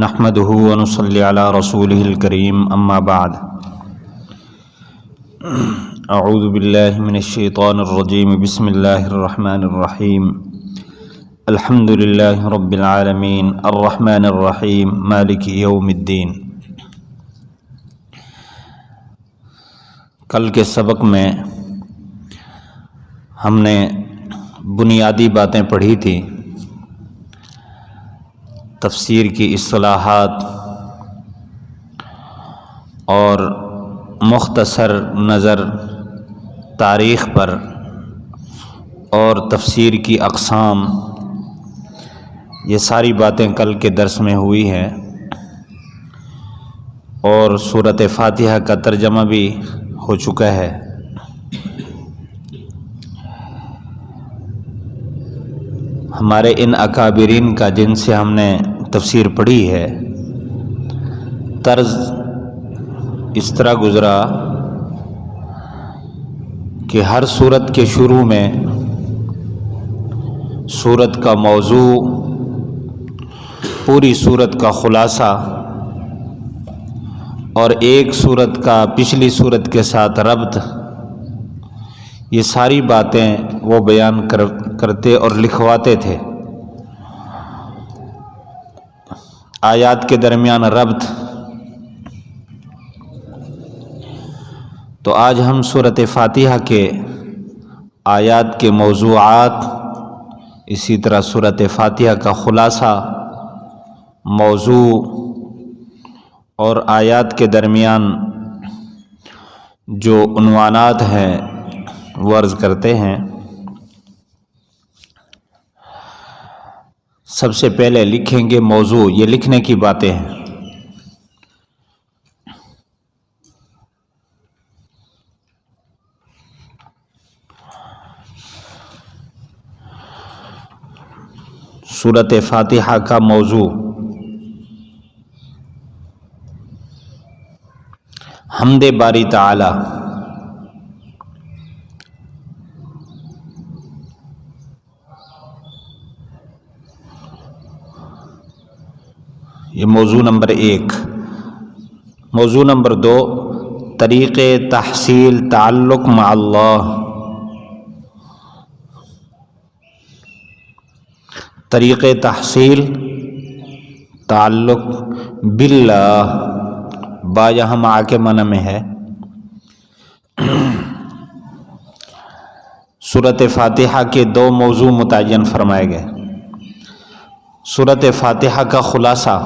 نحمده ونصلي على رسوله الكريم اما بعد اعوذ باللہ من الشیطان الرجیم بسم اللہ الرحمن الرحیم الحمد للہ رب العالمین الرحمن الرحیم مالک یوم الدین۔ کل کے سبق میں ہم نے بنیادی باتیں پڑھی تھیں، تفسیر کی اصطلاحات اور مختصر نظر تاریخ پر اور تفسیر کی اقسام، یہ ساری باتیں کل کے درس میں ہوئی ہیں، اور سورۃ فاتحہ کا ترجمہ بھی ہو چکا ہے۔ ہمارے ان اکابرین کا جن سے ہم نے تفسیر پڑھی ہے، طرز اس طرح گزرا کہ ہر سورت کے شروع میں سورت کا موضوع، پوری سورت کا خلاصہ اور ایک سورت کا پچھلی سورت کے ساتھ ربط، یہ ساری باتیں وہ بیان کرتے اور لکھواتے تھے۔ آیات کے درمیان ربط۔ تو آج ہم سورۃ فاتحہ کے آیات کے موضوعات، اسی طرح سورۃ فاتحہ کا خلاصہ، موضوع اور آیات کے درمیان جو عنوانات ہیں وہ عرض کرتے ہیں۔ سب سے پہلے لکھیں گے موضوع، یہ لکھنے کی باتیں ہیں۔ سورۃ فاتحہ کا موضوع حمد باری تعالی۔ یہ موضوع نمبر 1۔ موضوع نمبر 2، طریق تحصیل تعلق مع اللہ۔ طریق تحصیل تعلق باللہ، با یہاں مع کے معنی میں ہے۔ سورۃ فاتحہ کے 2 موضوع متعین فرمائے گئے۔ سورۃ فاتحہ کا خلاصہ،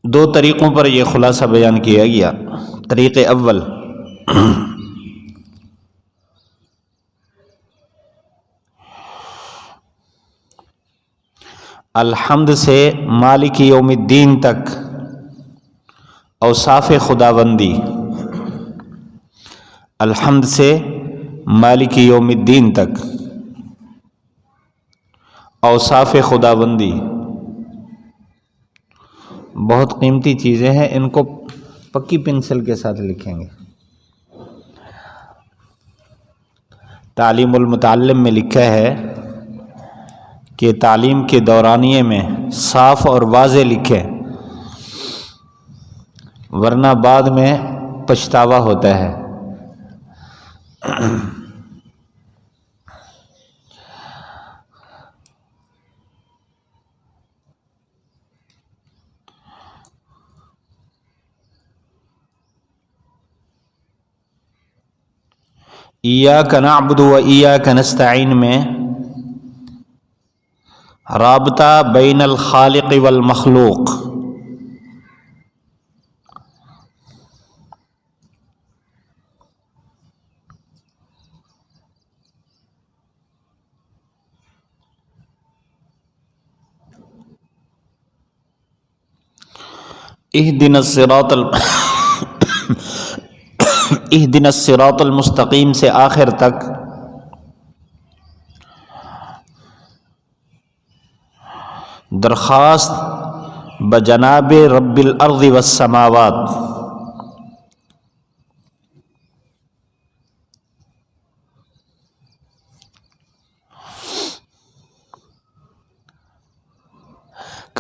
دو طریقوں پر یہ خلاصہ بیان کیا گیا۔ طریق اول، الحمد سے مالک یوم الدین تک اوصاف خداوندی۔ الحمد سے مالک یوم الدین تک اوصاف خداوندی بہت قیمتی چیزیں ہیں، ان کو پکی پنسل کے ساتھ لکھیں گے۔ تعلیم المتعلم میں لکھا ہے کہ تعلیم کے دورانیے میں صاف اور واضح لکھیں، ورنہ بعد میں پچھتاوا ہوتا ہے۔ ایاک نعبد و ایاک نستعین میں رابطہ بین الخالق والمخلوق۔ اہدنا الصراط المستقیم سے آخر تک درخواست بجناب رب الارض والسماوات،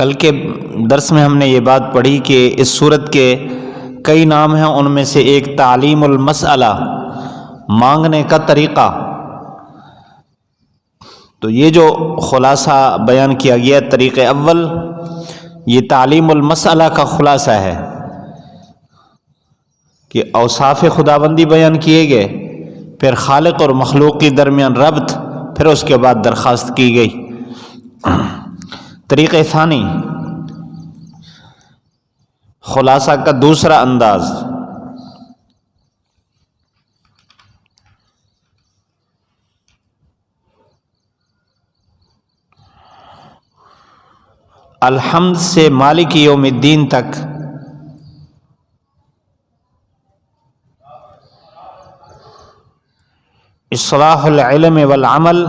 کل کے درس میں ہم نے یہ بات پڑھی کہ اس صورت کے کئی نام ہیں، ان میں سے ایک تعلیم المسئلہ، مانگنے کا طریقہ۔ تو یہ جو خلاصہ بیان کیا گیا طریق اول، یہ تعلیم المسئلہ کا خلاصہ ہے کہ اوصاف خداوندی بیان کیے گئے، پھر خالق اور مخلوق کے درمیان ربط، پھر اس کے بعد درخواست کی گئی۔ طریق ثانی، خلاصہ کا دوسرا انداز، الحمد سے مالک یوم الدین تک اصلاح العلم والعمل،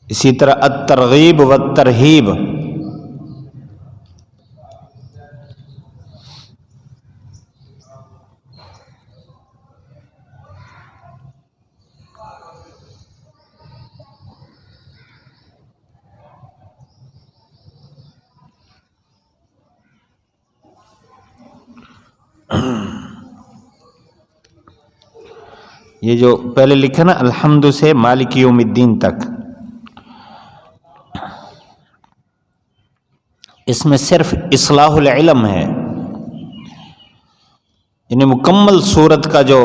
اسی طرح الترغیب والترہیب، یہ جو پہلے لکھا نا الحمد سے مالک یوم الدین تک، اس میں صرف اصلاح العلم ہے، یعنی مکمل صورت کا جو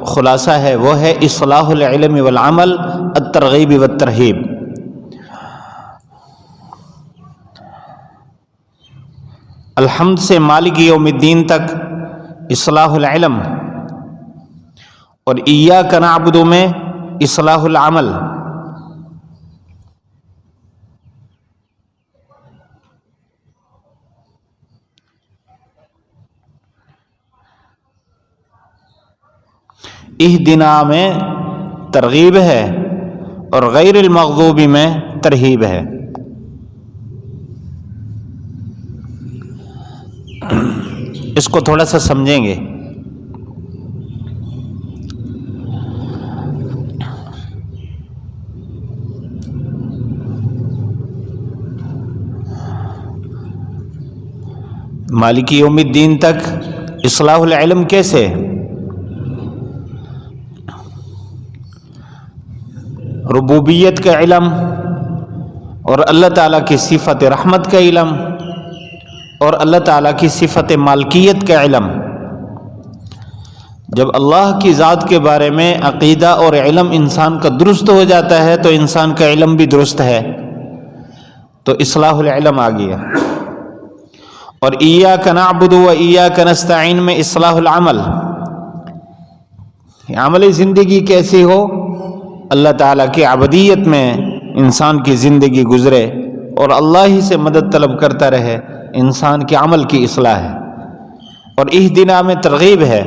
خلاصہ ہے وہ ہے اصلاح العلم والعمل، الترغیب والترہیب۔ الحمد سے مالک یوم الدین تک اصلاح العلم، اور ایاک نعبد میں اصلاح العمل۔ اہدنا میں ترغیب ہے اور غیر المغضوب میں ترہیب ہے۔ اس کو تھوڑا سا سمجھیں گے۔ مالک یوم الدین تک اصلاح العلم کیسے؟ ربوبیت کا علم، اور اللہ تعالیٰ کی صفت رحمت کا علم، اور اللہ تعالیٰ کی صفت مالکیت کا علم۔ جب اللہ کی ذات کے بارے میں عقیدہ اور علم انسان کا درست ہو جاتا ہے تو انسان کا علم بھی درست ہے، تو اصلاح العلم آ گیا۔ اور ایاک نعبد و ایاک نستعین میں اصلاح العمل، عملی زندگی کیسی ہو؟ اللہ تعالیٰ کی عبودیت میں انسان کی زندگی گزرے اور اللہ ہی سے مدد طلب کرتا رہے، انسان کے عمل کی اصلاح ہے۔ اور اہدنا میں ترغیب ہے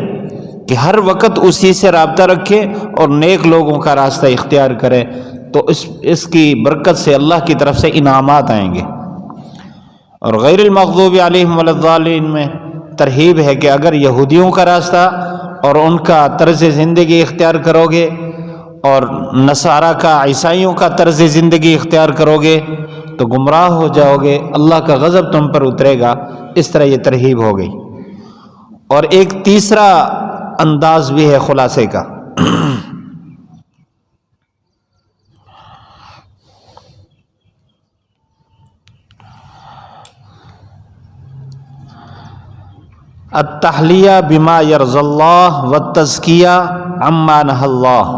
کہ ہر وقت اسی سے رابطہ رکھے اور نیک لوگوں کا راستہ اختیار کرے، تو اس کی برکت سے اللہ کی طرف سے انعامات آئیں گے۔ اور غیر المغضوب علیہم ولا الضالین میں ترہیب ہے کہ اگر یہودیوں کا راستہ اور ان کا طرز زندگی اختیار کرو گے اور نصارہ کا، عیسائیوں کا طرز زندگی اختیار کرو گے تو گمراہ ہو جاؤ گے، اللہ کا غضب تم پر اترے گا۔ اس طرح یہ ترہیب ہو گئی۔ اور ایک تیسرا انداز بھی ہے خلاصے کا، التحلیہ بما یرضی اللہ والتزکیہ عما نہی اللہ۔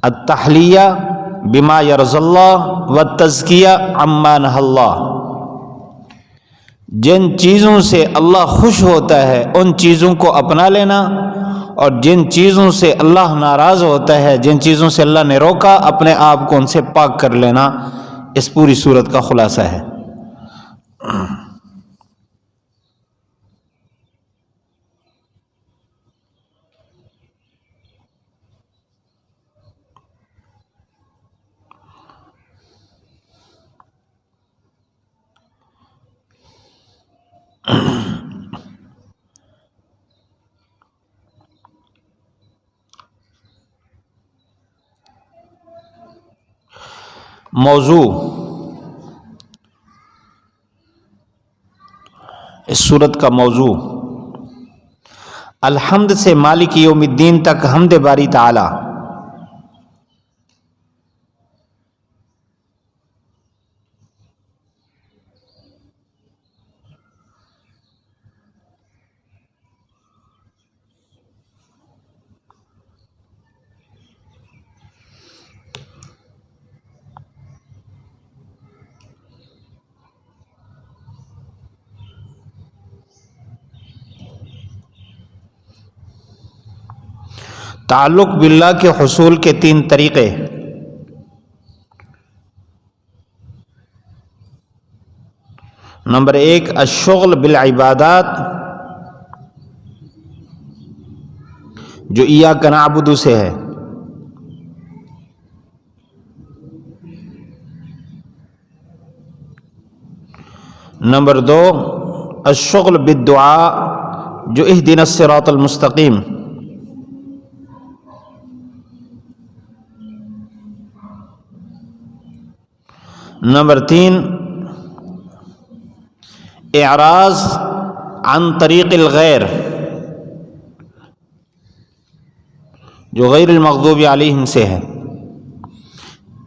التحلیہ بما یرضی اللہ والتزکیہ عما نہی اللہ، جن چیزوں سے اللہ خوش ہوتا ہے ان چیزوں کو اپنا لینا، اور جن چیزوں سے اللہ ناراض ہوتا ہے، جن چیزوں سے اللہ نے روکا، اپنے آپ کو ان سے پاک کر لینا، اس پوری صورت کا خلاصہ ہے۔ موضوع اس صورت کا موضوع الحمد سے مالک یوم الدین تک حمد باری تعالی. تعلق باللہ کے حصول کے 3 طریقے. نمبر 1 الشغل بالعبادات جو ایاک نعبد سے ہے. نمبر 2 الشغل بالدعاء جو اہدنا الصراط المستقیم. نمبر 3 اعراض عن طریق الغیر جو غیر المغضوب علیہم سے ہے.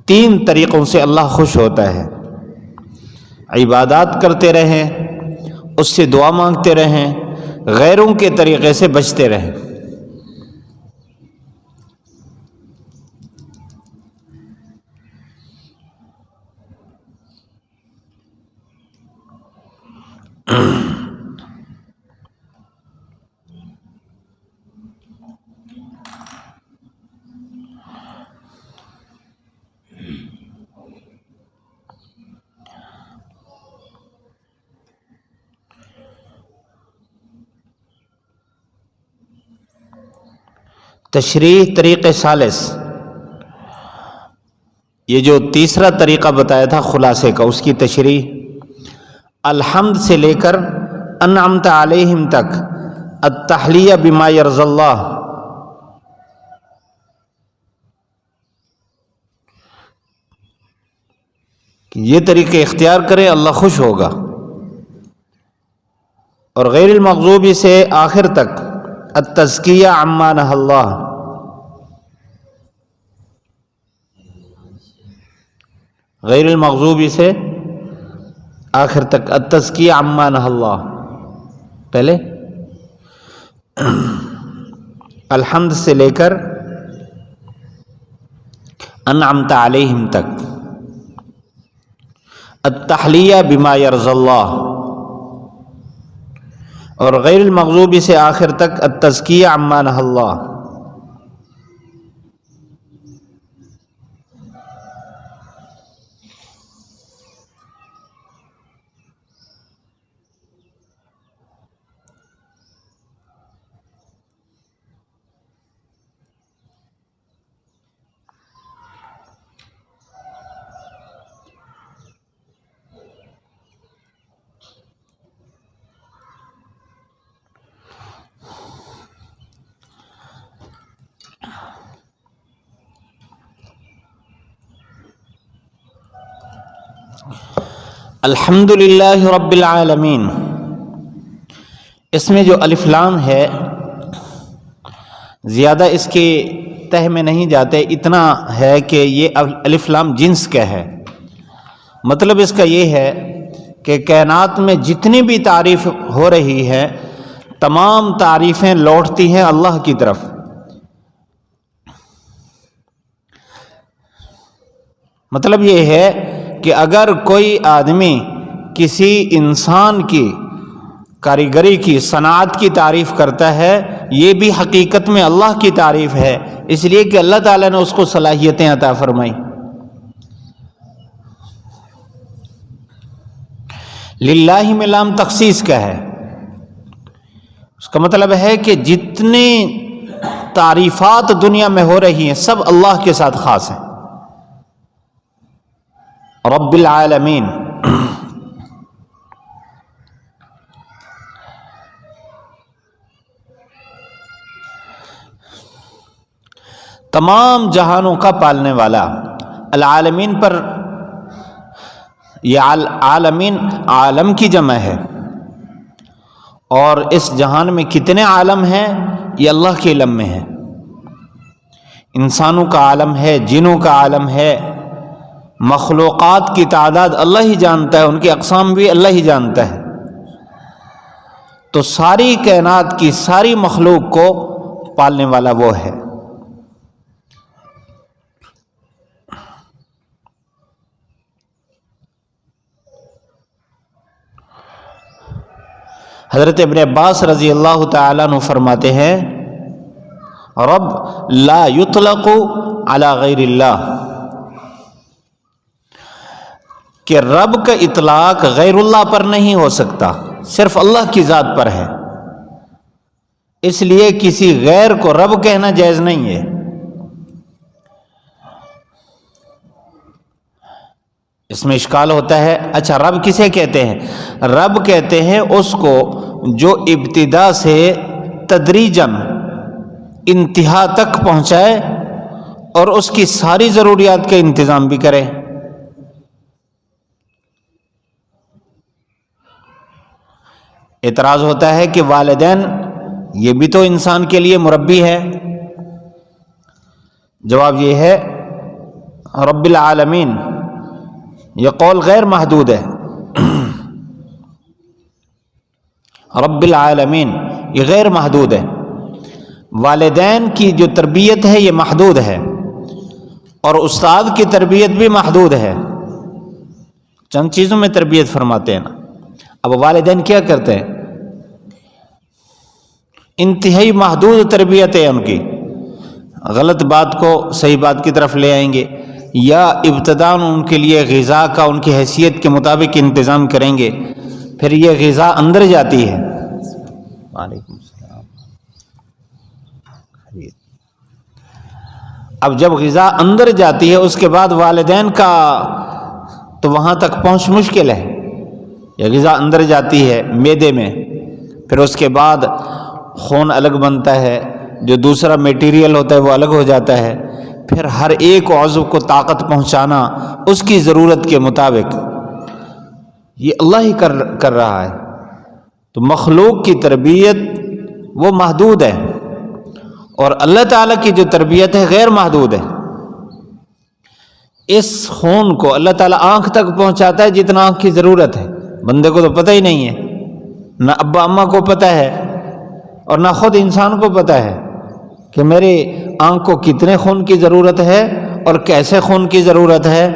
3 طریقوں سے اللہ خوش ہوتا ہے. عبادات کرتے رہیں، اس سے دعا مانگتے رہیں، غیروں کے طریقے سے بچتے رہیں. تشریح طریق ثالث، یہ جو تیسرا طریقہ بتایا تھا خلاصے کا، اس کی تشریح الحمد سے لے کر انعمت علیہم تک التحلیہ بما یرضی اللہ. یہ طریقے اختیار کریں اللہ خوش ہوگا. اور غیر المغضوب سے آخر تک التزکیہ عما نہی اللہ. غیر المغضوب سے آخر تک التزکیہ عما نہی اللہ. پہلے الحمد سے لے کر انعمت علیہم تک التحلیہ بما یرضی اللہ. اور غیر المغضوب سے آخر تک التزکیہ عما نہی اللہ. الحمد للہ رب العالمین، اس میں جو الف لام ہے زیادہ اس کے تہ میں نہیں جاتے. اتنا ہے کہ یہ الف لام جنس کا ہے. مطلب اس کا یہ ہے کہ کائنات میں جتنی بھی تعریف ہو رہی ہے تمام تعریفیں لوٹتی ہیں اللہ کی طرف. مطلب یہ ہے کہ اگر کوئی آدمی کسی انسان کی کاریگری کی صنعت کی تعریف کرتا ہے یہ بھی حقیقت میں اللہ کی تعریف ہے، اس لیے کہ اللہ تعالیٰ نے اس کو صلاحیتیں عطا فرمائی. للہ میں لام تخصیص کا ہے. اس کا مطلب ہے کہ جتنی تعریفات دنیا میں ہو رہی ہیں سب اللہ کے ساتھ خاص ہیں. رب العالمین. تمام جہانوں کا پالنے والا. العالمین پر یہ عالمین عالم کی جمع ہے، اور اس جہان میں کتنے عالم ہیں یہ اللہ کے علم میں ہے۔ انسانوں کا عالم ہے، جنوں کا عالم ہے، مخلوقات کی تعداد اللہ ہی جانتا ہے، ان کی اقسام بھی اللہ ہی جانتا ہے۔ تو ساری کائنات کی ساری مخلوق کو پالنے والا وہ ہے۔ حضرت ابن عباس رضی اللہ تعالیٰ عنہ فرماتے ہیں، رب لا یطلق علی غیر اللہ، کہ رب کا اطلاق غیر اللہ پر نہیں ہو سکتا، صرف اللہ کی ذات پر ہے، اس لیے کسی غیر کو رب کہنا جائز نہیں ہے۔ اس میں اشکال ہوتا ہے، اچھا رب کسے کہتے ہیں؟ رب کہتے ہیں اس کو جو ابتدا سے تدریجاً انتہا تک پہنچائے اور اس کی ساری ضروریات کا انتظام بھی کرے۔ اعتراض ہوتا ہے کہ والدین یہ بھی تو انسان کے لیے مربی ہے۔ جواب یہ ہے رب العالمین، یہ قول غیر محدود ہے۔ رب العالمین یہ غیر محدود ہے۔ والدین کی جو تربیت ہے یہ محدود ہے، اور استاد کی تربیت بھی محدود ہے، چند چیزوں میں تربیت فرماتے ہیں نا۔ اب والدین کیا کرتے ہیں؟ انتہائی محدود تربیت ہے ان کی، غلط بات کو صحیح بات کی طرف لے آئیں گے، یا ابتداً ان کے لیے غذا کا ان کی حیثیت کے مطابق انتظام کریں گے، پھر یہ غذا اندر جاتی ہے۔ وعلیکم السلام۔ اب جب غذا اندر جاتی ہے اس کے بعد والدین کا تو وہاں تک پہنچ مشکل ہے۔ یہ غذا اندر جاتی ہے معدے میں، پھر اس کے بعد خون الگ بنتا ہے، جو دوسرا میٹیریل ہوتا ہے وہ الگ ہو جاتا ہے، پھر ہر ایک عضو کو طاقت پہنچانا اس کی ضرورت کے مطابق یہ اللہ ہی کر رہا ہے۔ تو مخلوق کی تربیت وہ محدود ہے، اور اللہ تعالیٰ کی جو تربیت ہے غیر محدود ہے۔ اس خون کو اللہ تعالیٰ آنکھ تک پہنچاتا ہے جتنا آنکھ کی ضرورت ہے۔ بندے کو تو پتہ ہی نہیں ہے، نہ ابا اماں کو پتہ ہے اور نہ خود انسان کو پتہ ہے کہ میری آنکھ کو کتنے خون کی ضرورت ہے اور کیسے خون کی ضرورت ہے۔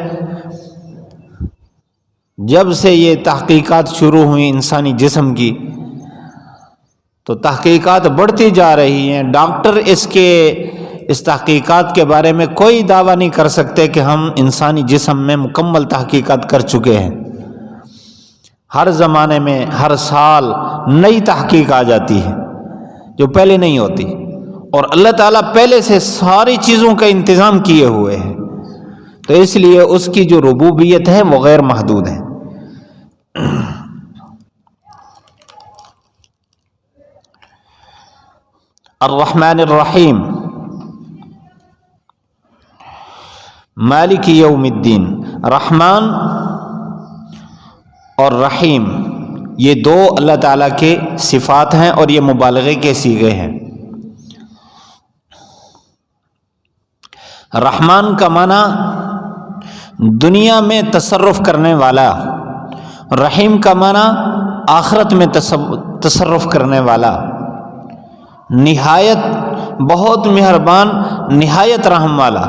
جب سے یہ تحقیقات شروع ہوئی انسانی جسم کی تو تحقیقات بڑھتی جا رہی ہیں۔ ڈاکٹر اس تحقیقات کے بارے میں کوئی دعویٰ نہیں کر سکتے کہ ہم انسانی جسم میں مکمل تحقیقات کر چکے ہیں۔ ہر زمانے میں ہر سال نئی تحقیق آ جاتی ہے جو پہلے نہیں ہوتی، اور اللہ تعالیٰ پہلے سے ساری چیزوں کا انتظام کیے ہوئے ہیں، تو اس لیے اس کی جو ربوبیت ہے وہ غیر محدود ہے۔ الرحمن الرحیم، مالک یوم الدین۔ رحمان اور رحیم یہ دو اللہ تعالیٰ کے صفات ہیں اور یہ مبالغے کے صیغے ہیں۔ رحمان کا معنی دنیا میں تصرف کرنے والا، رحیم کا معنی آخرت میں تصرف کرنے والا، نہایت بہت مہربان، نہایت رحم والا۔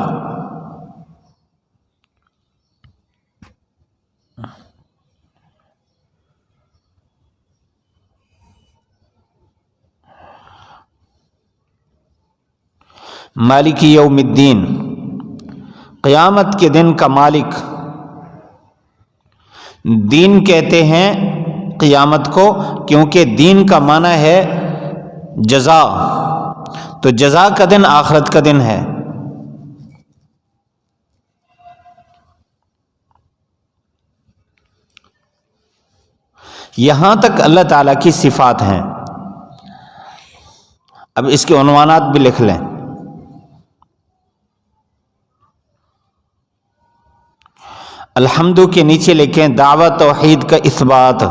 مالک یوم الدین، قیامت کے دن کا مالک۔ دین کہتے ہیں قیامت کو کیونکہ دین کا معنی ہے جزا، تو جزا کا دن آخرت کا دن ہے۔ یہاں تک اللہ تعالیٰ کی صفات ہیں۔ اب اس کے عنوانات بھی لکھ لیں۔ الحمد کے نیچے لکھیں دعوت توحید کا اثبات.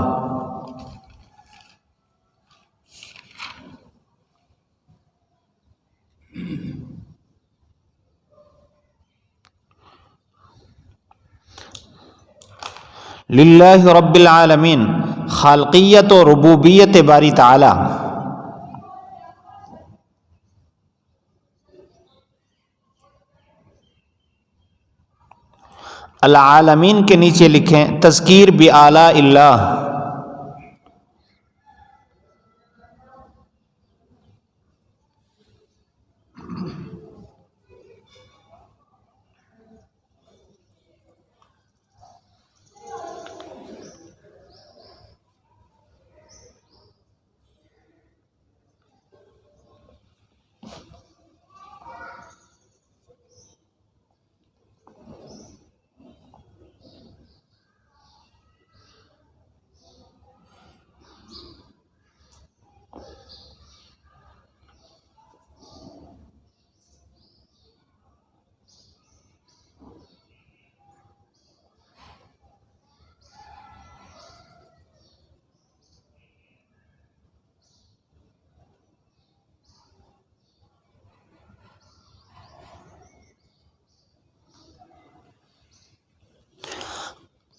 للہ رب العالمین، خالقیت و ربوبیت باری تعالی. العالمین کے نیچے لکھیں تذکیر بآلاء اللہ.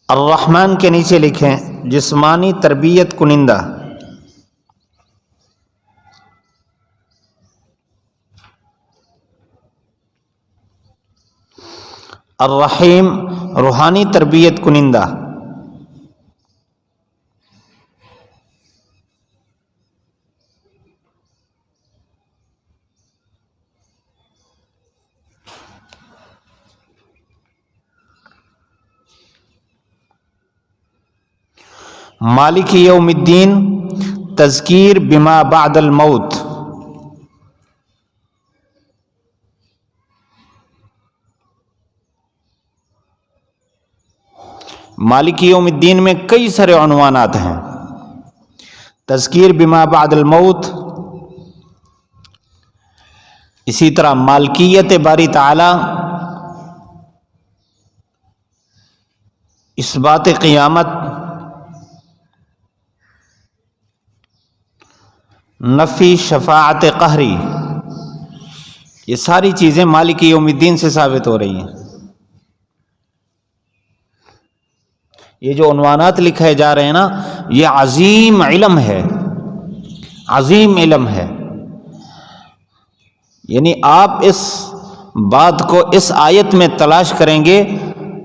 الرحمن کے نیچے لکھیں جسمانی تربیت کنندہ. الرحیم روحانی تربیت کنندہ. مالک یوم الدین تذکیر بما بعد الموت. مالک یوم الدین میں کئی سارے عنوانات ہیں. تذکیر بما بعد الموت، اسی طرح مالکیت باری تعالی، اثبات قیامت، نفی شفاعت قہری، یہ ساری چیزیں مالک یوم الدین سے ثابت ہو رہی ہیں. یہ جو عنوانات لکھے جا رہے ہیں نا، یہ عظیم علم ہے، عظیم علم ہے. یعنی آپ اس بات کو اس آیت میں تلاش کریں گے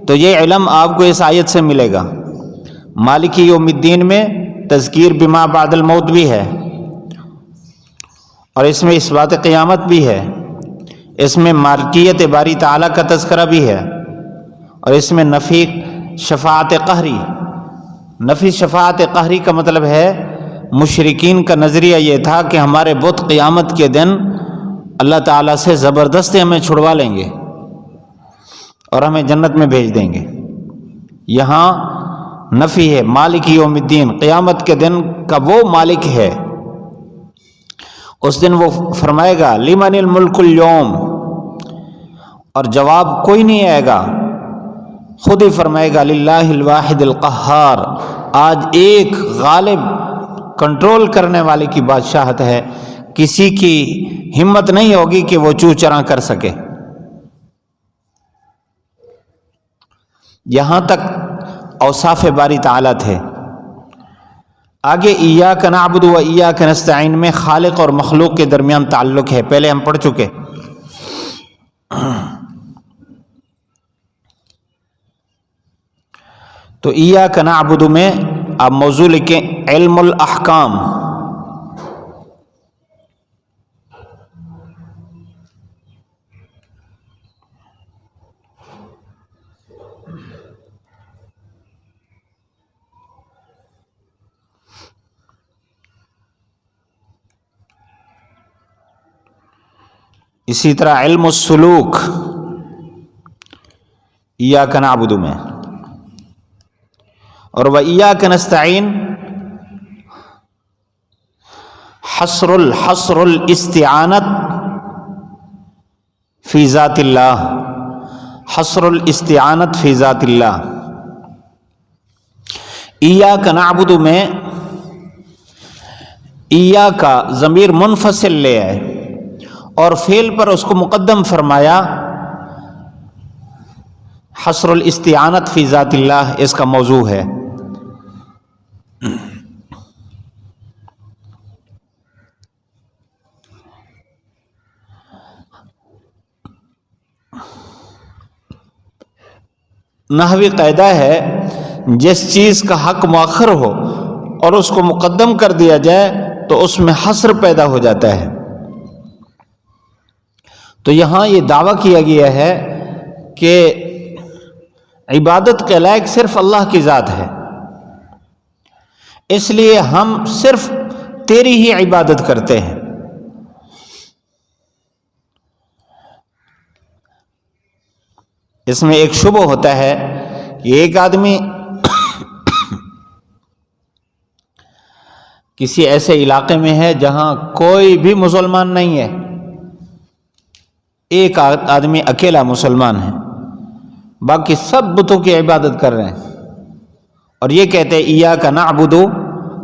تو یہ علم آپ کو اس آیت سے ملے گا. مالک یوم الدین میں تذکیر بما بعد الموت بھی ہے، اور اس میں اثبات قیامت بھی ہے، اس میں مالکیت باری تعالیٰ کا تذکرہ بھی ہے، اور اس میں نفی شفاعت قہری. نفی شفاعت قہری کا مطلب ہے مشرکین کا نظریہ یہ تھا کہ ہمارے بت قیامت کے دن اللہ تعالیٰ سے زبردستی ہمیں چھڑوا لیں گے اور ہمیں جنت میں بھیج دیں گے. یہاں نفی ہے، مالک یوم الدین قیامت کے دن کا وہ مالک ہے. اس دن وہ فرمائے گا لمن الملک اليوم، اور جواب کوئی نہیں آئے گا، خود ہی فرمائے گا للہ الواحد القہار. آج ایک غالب کنٹرول کرنے والے کی بادشاہت ہے، کسی کی ہمت نہیں ہوگی کہ وہ چوں چراں کر سکے. یہاں تک اوصاف باری تعالیٰ تھے. آگے ایاک نعبد و ایاک نستعین میں خالق اور مخلوق کے درمیان تعلق ہے، پہلے ہم پڑھ چکے. تو ایاک نعبد میں آپ موضوع لکھیں علم الاحکام. اسی طرح علم السلوک ایاک نعبد میں، اور وَإِيَّاكَ نَسْتَعِينُ حصر الاستعانت فی ذات اللہ، حصر الاستعانت فی ذات اللہ. ایاک نعبد میں ایا کا ضمیر منفصل لے آئے اور فعل پر اس کو مقدم فرمایا، حصر الاستعانت فی ذات اللہ اس کا موضوع ہے۔ نحوی قاعدہ ہے جس چیز کا حق مؤخر ہو اور اس کو مقدم کر دیا جائے تو اس میں حصر پیدا ہو جاتا ہے۔ تو یہاں یہ دعویٰ کیا گیا ہے کہ عبادت کے لائق صرف اللہ کی ذات ہے، اس لیے ہم صرف تیری ہی عبادت کرتے ہیں۔ اس میں ایک شبہ ہوتا ہے کہ ایک آدمی کسی ایسے علاقے میں ہے جہاں کوئی بھی مسلمان نہیں ہے، ایک آدمی اکیلا مسلمان ہے، باقی سب بتوں کی عبادت کر رہے ہیں، اور یہ کہتے ہیں ایاک نعبد،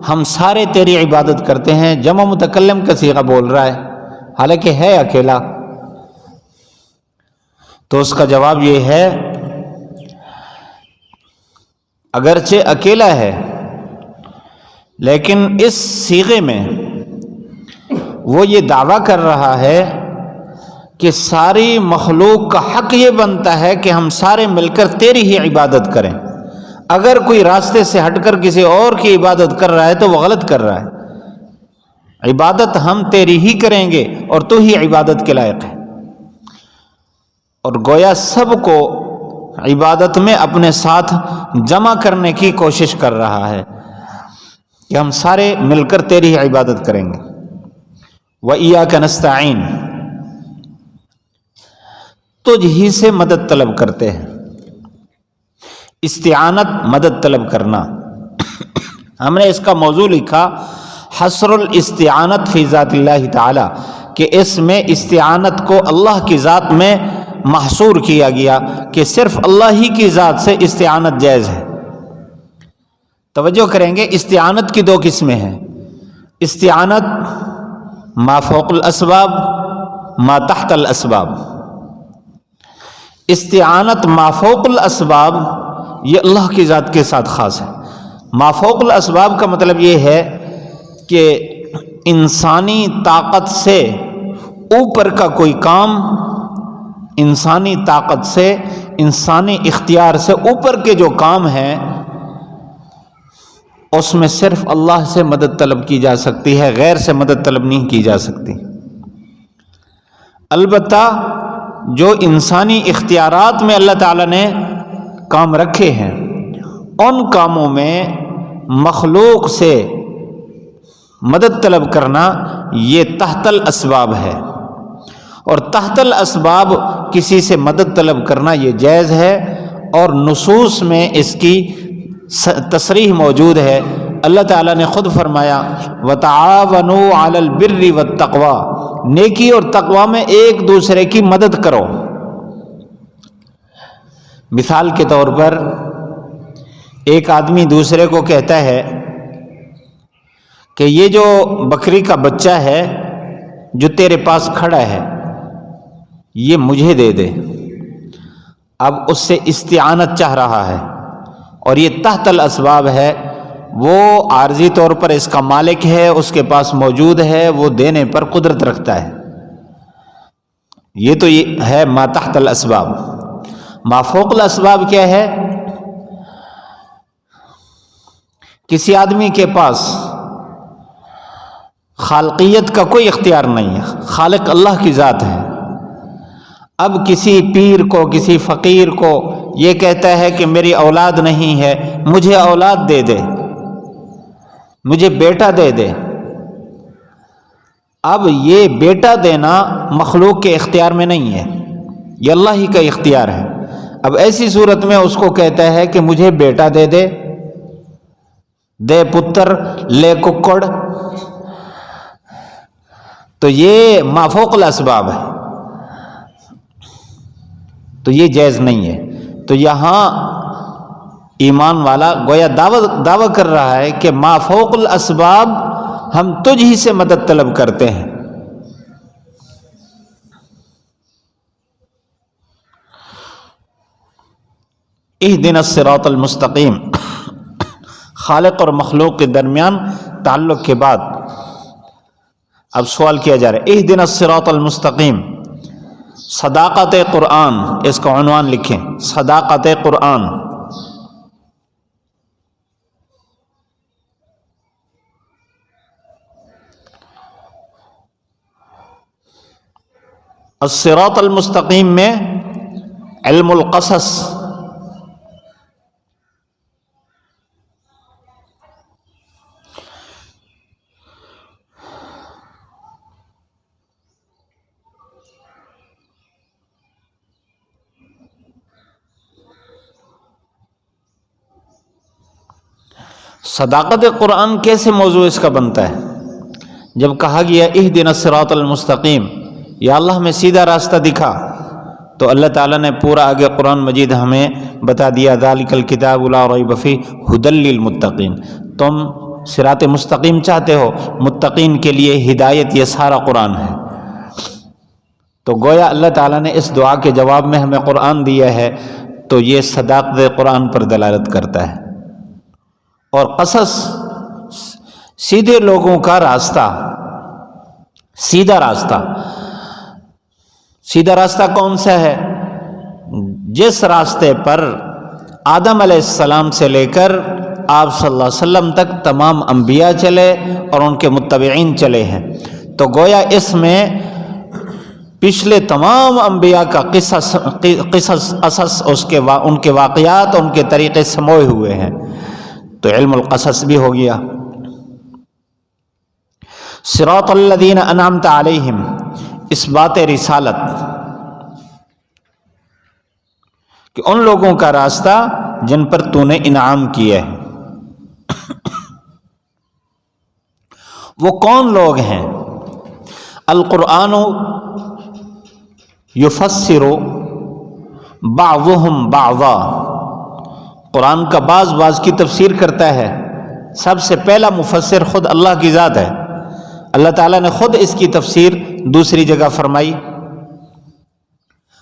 ہم سارے تیری عبادت کرتے ہیں، جمع متکلم کا صیغہ بول رہا ہے حالانکہ ہے اکیلا۔ تو اس کا جواب یہ ہے اگرچہ اکیلا ہے لیکن اس صیغے میں وہ یہ دعویٰ کر رہا ہے کہ ساری مخلوق کا حق یہ بنتا ہے کہ ہم سارے مل کر تیری ہی عبادت کریں، اگر کوئی راستے سے ہٹ کر کسی اور کی عبادت کر رہا ہے تو وہ غلط کر رہا ہے۔ عبادت ہم تیری ہی کریں گے اور تو ہی عبادت کے لائق ہے، اور گویا سب کو عبادت میں اپنے ساتھ جمع کرنے کی کوشش کر رہا ہے کہ ہم سارے مل کر تیری عبادت کریں گے۔ وَإِيَّاكَ نَسْتَعِينُ، تجھ ہی سے مدد طلب کرتے ہیں۔ استعانت مدد طلب کرنا، ہم نے اس کا موضوع لکھا حصر الاستعانت فی ذات اللہ تعالی، کہ اس میں استعانت کو اللہ کی ذات میں محصور کیا گیا کہ صرف اللہ ہی کی ذات سے استعانت جائز ہے۔ توجہ کریں گے، استعانت کی دو قسمیں ہیں، استعانت ما فوق الاسباب، ما تحت الاسباب۔ استعانت ما فوق الاسباب یہ اللہ کی ذات کے ساتھ خاص ہے۔ ما فوق الاسباب کا مطلب یہ ہے کہ انسانی طاقت سے اوپر کا کوئی کام، انسانی طاقت سے، انسانی اختیار سے اوپر کے جو کام ہیں اس میں صرف اللہ سے مدد طلب کی جا سکتی ہے، غیر سے مدد طلب نہیں کی جا سکتی۔ البتہ جو انسانی اختیارات میں اللہ تعالیٰ نے کام رکھے ہیں ان کاموں میں مخلوق سے مدد طلب کرنا یہ تحت الاسباب ہے، اور تحت الاسباب کسی سے مدد طلب کرنا یہ جائز ہے، اور نصوص میں اس کی تصریح موجود ہے۔ اللہ تعالیٰ نے خود فرمایا وَتَعَاوَنُوا عَلَى الْبِرِّ وَالتَّقْوَى، نیکی اور تقوی میں ایک دوسرے کی مدد کرو۔ مثال کے طور پر ایک آدمی دوسرے کو کہتا ہے کہ یہ جو بکری کا بچہ ہے جو تیرے پاس کھڑا ہے یہ مجھے دے دے، اب اس سے استعانت چاہ رہا ہے، اور یہ تحت الاسباب ہے، وہ عارضی طور پر اس کا مالک ہے، اس کے پاس موجود ہے، وہ دینے پر قدرت رکھتا ہے۔ یہ تو یہ ہے ما تحت الاسباب۔ ما فوق الاسباب کیا ہے؟ کسی آدمی کے پاس خالقیت کا کوئی اختیار نہیں ہے، خالق اللہ کی ذات ہے، اب کسی پیر کو، کسی فقیر کو یہ کہتا ہے کہ میری اولاد نہیں ہے، مجھے اولاد دے دے، مجھے بیٹا دے دے، اب یہ بیٹا دینا مخلوق کے اختیار میں نہیں ہے، یہ اللہ ہی کا اختیار ہے۔ اب ایسی صورت میں اس کو کہتا ہے کہ مجھے بیٹا دے دے، دے پتر لے ککڑ، تو یہ ما فوق الاسباب ہے، تو یہ جائز نہیں ہے۔ تو یہاں ایمان والا گویا دعویٰ کر رہا ہے کہ ما فوق الاسباب ہم تجھ ہی سے مدد طلب کرتے ہیں۔ اہدنا الصراط المستقیم، خالق اور مخلوق کے درمیان تعلق کے بعد اب سوال کیا جا رہا ہے اہدنا الصراط المستقیم، صداقت قرآن، اس کا عنوان لکھیں، صداقت قرآن۔ الصراط المستقیم میں علم القصص، صداقت قرآن کیسے موضوع اس کا بنتا ہے؟ جب کہا گیا اہدنا الصراط المستقیم، یا اللہ ہمیں سیدھا راستہ دکھا، تو اللہ تعالیٰ نے پورا آگے قرآن مجید ہمیں بتا دیا ذالک الکتاب لا ریب فیہ ھدی للمتقین، تم صراط مستقیم چاہتے ہو، متقین کے لیے ہدایت، یہ سارا قرآن ہے۔ تو گویا اللہ تعالیٰ نے اس دعا کے جواب میں ہمیں قرآن دیا ہے، تو یہ صداقت قرآن پر دلالت کرتا ہے۔ اور قصص سیدھے لوگوں کا راستہ، سیدھا راستہ، سیدھا راستہ کون سا ہے؟ جس راستے پر آدم علیہ السلام سے لے کر آپ صلی اللہ علیہ وسلم تک تمام انبیاء چلے اور ان کے متبعین چلے ہیں۔ تو گویا اس میں پچھلے تمام انبیاء کا قصص ان کے واقعات، ان کے طریقے سموئے ہوئے ہیں، تو علم القصص بھی ہو گیا۔ صراط الذین انعمت علیہم، اس بات رسالت کہ ان لوگوں کا راستہ جن پر تو نے انعام کیا ہے۔ وہ کون لوگ ہیں؟ القرآن یفسر بعضهم بعضا، قرآن کا بعض کی تفسیر کرتا ہے۔ سب سے پہلا مفسر خود اللہ کی ذات ہے، اللہ تعالیٰ نے خود اس کی تفسیر دوسری جگہ فرمائی،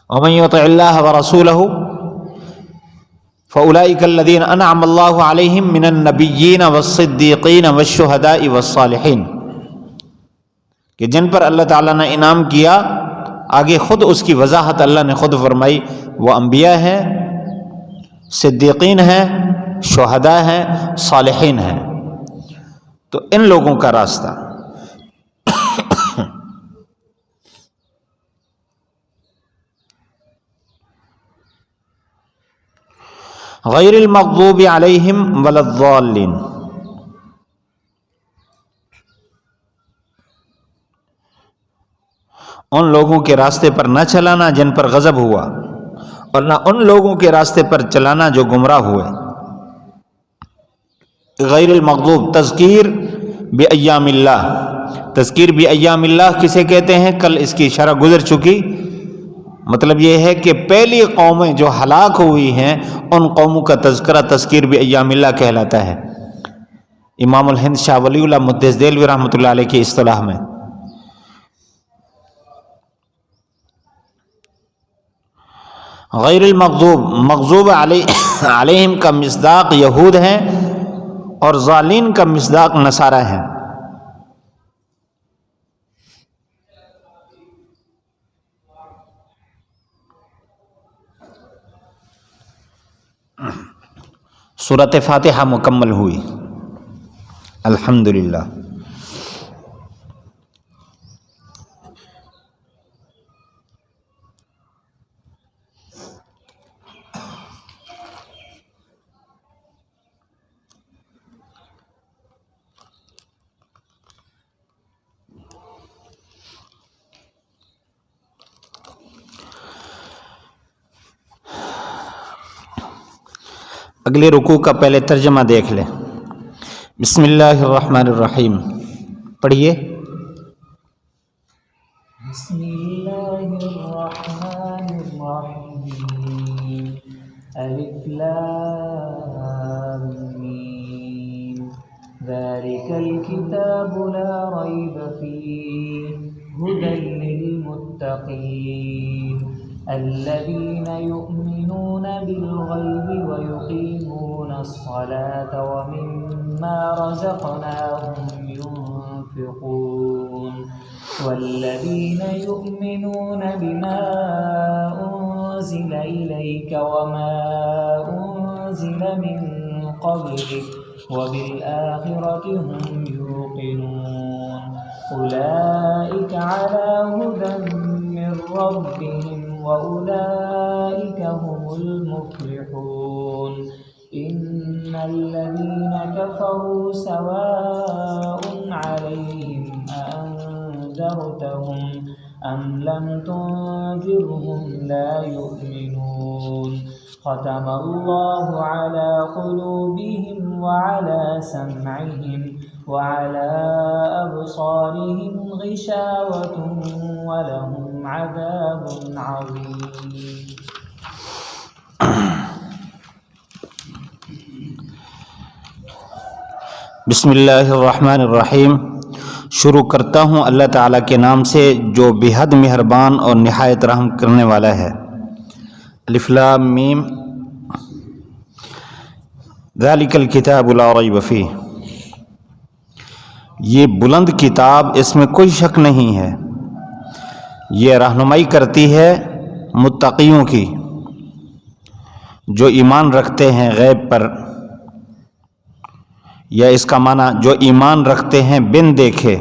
وَمَن يُطِعِ اللَّهَ وَرَسُولَهُ فَأُولَئِكَ الَّذِينَ أَنْعَمَ اللَّهُ عَلَيْهِمْ مِنَ النَّبِيِّينَ وَالصِّدِّيقِينَ وَالشُّهَدَاءِ وَالصَّالِحِينَ، کہ جن پر اللہ تعالیٰ نے انعام کیا، آگے خود اس کی وضاحت اللہ نے خود فرمائی، وہ انبیاء ہیں، صدیقین ہیں، شہداء ہیں، صالحین ہیں۔ تو ان لوگوں کا راستہ غیر المغضوب علیہم ولا الضالین، ان لوگوں کے راستے پر نہ چلانا جن پر غضب ہوا، اور نہ ان لوگوں کے راستے پر چلانا جو گمراہ ہوئے۔ غیر المغضوب، تذکیر بایام اللہ، تذکیر بایام اللہ کسے کہتے ہیں؟ کل اس کی شرح گزر چکی۔ مطلب یہ ہے کہ پہلی قومیں جو ہلاک ہوئی ہیں ان قوموں کا تذکرہ تذکیر بایام اللہ کہلاتا ہے، امام الہند شاہ ولی اللہ محدث دہلوی رحمۃ اللہ علیہ کی اصطلاح میں۔ غیر المغضوب، مغضوب علیہم کا مصداق یہود ہیں اور ضالین کا مصداق نصارہ ہیں۔ سورۃ فاتحہ مکمل ہوئی، الحمدللہ۔ اگلے رکوع کا پہلے ترجمہ دیکھ لیں۔ بسم اللہ الرحمن الرحیم، پڑھیے۔ بسم اللہ الرحمن الرحیم، الف لام ذلك الكتاب لا ريب فيه هدى للمتقين الذين يؤمنون بالغيب ويقيمون الصلاة ومما رزقناهم ينفقون والذين يؤمنون بما أنزل إليك وما أنزل من قبلك وبالآخرة هم يوقنون أولئك على هدى من ربهم وأولئك هم المفلحون إن الذين كفروا سواء عليهم أأنذرتهم أم لم تنذرهم لا يؤمنون ختم الله على قلوبهم وعلى سمعهم وعلى أبصارهم غشاوة ولهم عذاب عظيم. بسم اللہ الرحمن الرحیم. شروع کرتا ہوں اللہ تعالیٰ کے نام سے جو بے حد مہربان اور نہایت رحم کرنے والا ہے. الف لام میم. ذالک الکتاب لا ریب فیہ. یہ بلند کتاب، اس میں کوئی شک نہیں ہے. یہ رہنمائی کرتی ہے متقیوں کی جو ایمان رکھتے ہیں غیب پر، یا اس کا معنی جو ایمان رکھتے ہیں بن دیکھے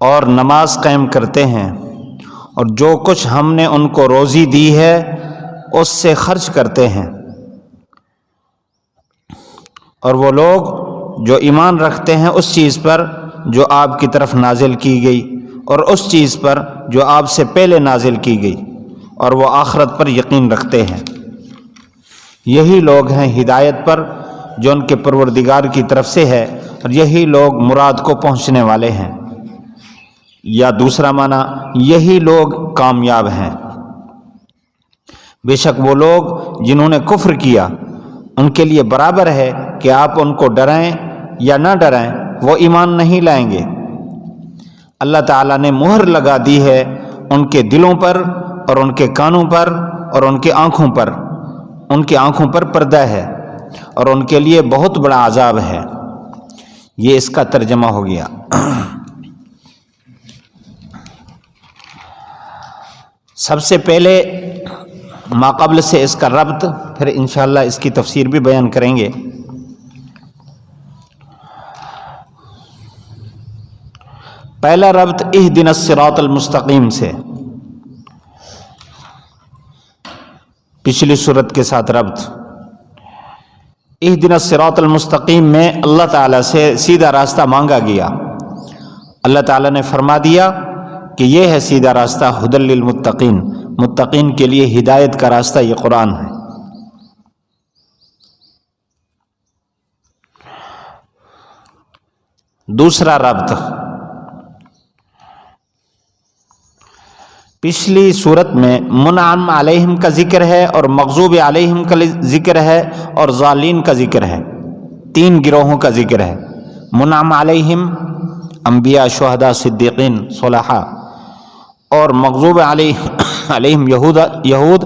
اور نماز قائم کرتے ہیں اور جو کچھ ہم نے ان کو روزی دی ہے اس سے خرچ کرتے ہیں. اور وہ لوگ جو ایمان رکھتے ہیں اس چیز پر جو آپ کی طرف نازل کی گئی اور اس چیز پر جو آپ سے پہلے نازل کی گئی، اور وہ آخرت پر یقین رکھتے ہیں. یہی لوگ ہیں ہدایت پر جو ان کے پروردگار کی طرف سے ہے، اور یہی لوگ مراد کو پہنچنے والے ہیں. یا دوسرا معنی، یہی لوگ کامیاب ہیں. بے شک وہ لوگ جنہوں نے کفر کیا ان کے لیے برابر ہے کہ آپ ان کو ڈرائیں یا نہ ڈرائیں، وہ ایمان نہیں لائیں گے. اللہ تعالیٰ نے مہر لگا دی ہے ان کے دلوں پر اور ان کے کانوں پر اور ان کے آنکھوں پر. ان کی آنکھوں پر پردہ ہے اور ان کے لیے بہت بڑا عذاب ہے. یہ اس کا ترجمہ ہو گیا. سب سے پہلے ماقبل سے اس کا ربط، پھر انشاءاللہ اس کی تفسیر بھی بیان کریں گے. پہلا ربط اہدنا الصراط المستقیم سے، پچھلی صورت کے ساتھ ربط. اہدنا الصراط المستقیم میں اللہ تعالیٰ سے سیدھا راستہ مانگا گیا. اللہ تعالیٰ نے فرما دیا کہ یہ ہے سیدھا راستہ، ہدی للمتقین، متقین کے لیے ہدایت کا راستہ یہ قرآن ہے. دوسرا ربط، پچھلی صورت میں منعم علیہم کا ذکر ہے اور مغضوب علیہم کا ذکر ہے اور ضالین کا ذکر ہے. 3 گروہوں کا ذکر ہے. منعم علیہم انبیاء، شہداء، صدیقین، صلحاء، اور مغضوب علیہم یہود،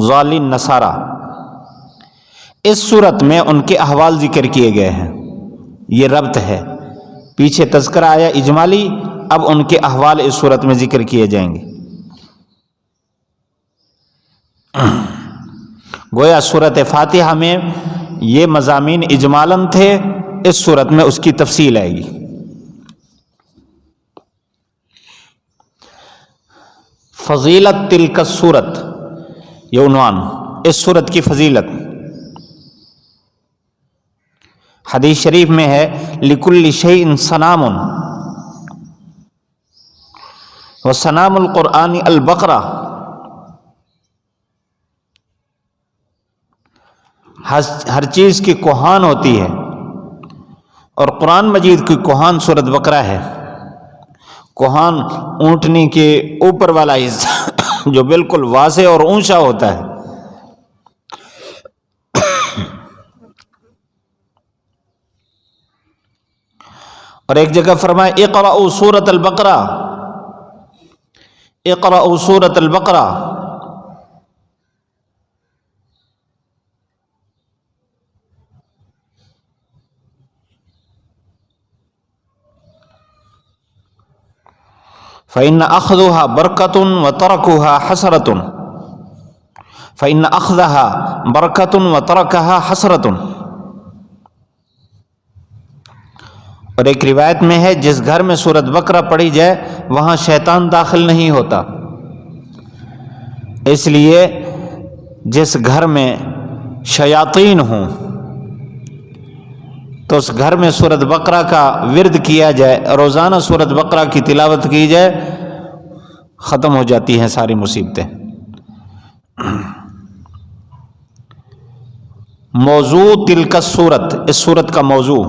ضالین، نصارہ. اس صورت میں ان کے احوال ذکر کیے گئے ہیں. یہ ربط ہے. پیچھے تذکرہ آیا اجمالی، اب ان کے احوال اس صورت میں ذکر کیے جائیں گے. گویا صورت فاتحہ میں یہ مضامین اجمالاً تھے، اس صورت میں اس کی تفصیل آئے گی. فضیلت تلک الصورت، یہ عنوان اس صورت کی فضیلت. حدیث شریف میں ہے لکل شیء صنام وصنام القرآن البقرہ. ہر چیز کی کوہان ہوتی ہے اور قرآن مجید کی کوہان سورۃ بقرہ ہے. کوہان اونٹنی کے اوپر والا حصہ جو بالکل واضح اور اونچا ہوتا ہے. اور ایک جگہ فرمایا اقرأوا سورۃ البقرہ، اقرأوا سورۃ البقرہ۔ فإن أخذها بركة وتركها حسرة، فإن أخذها بركة وتركها حسرة۔ اور ایک روایت میں ہے جس گھر میں سورۃ بقرہ پڑھی جائے وہاں شیطان داخل نہیں ہوتا، اس لیے جس گھر میں شیاطین ہوں تو اس گھر میں سورۃ بقرہ کا ورد کیا جائے، روزانہ سورۃ بقرہ کی تلاوت کی جائے، ختم ہو جاتی ہیں ساری مصیبتیں۔ موضوع تلک السورت، اس سورت کا موضوع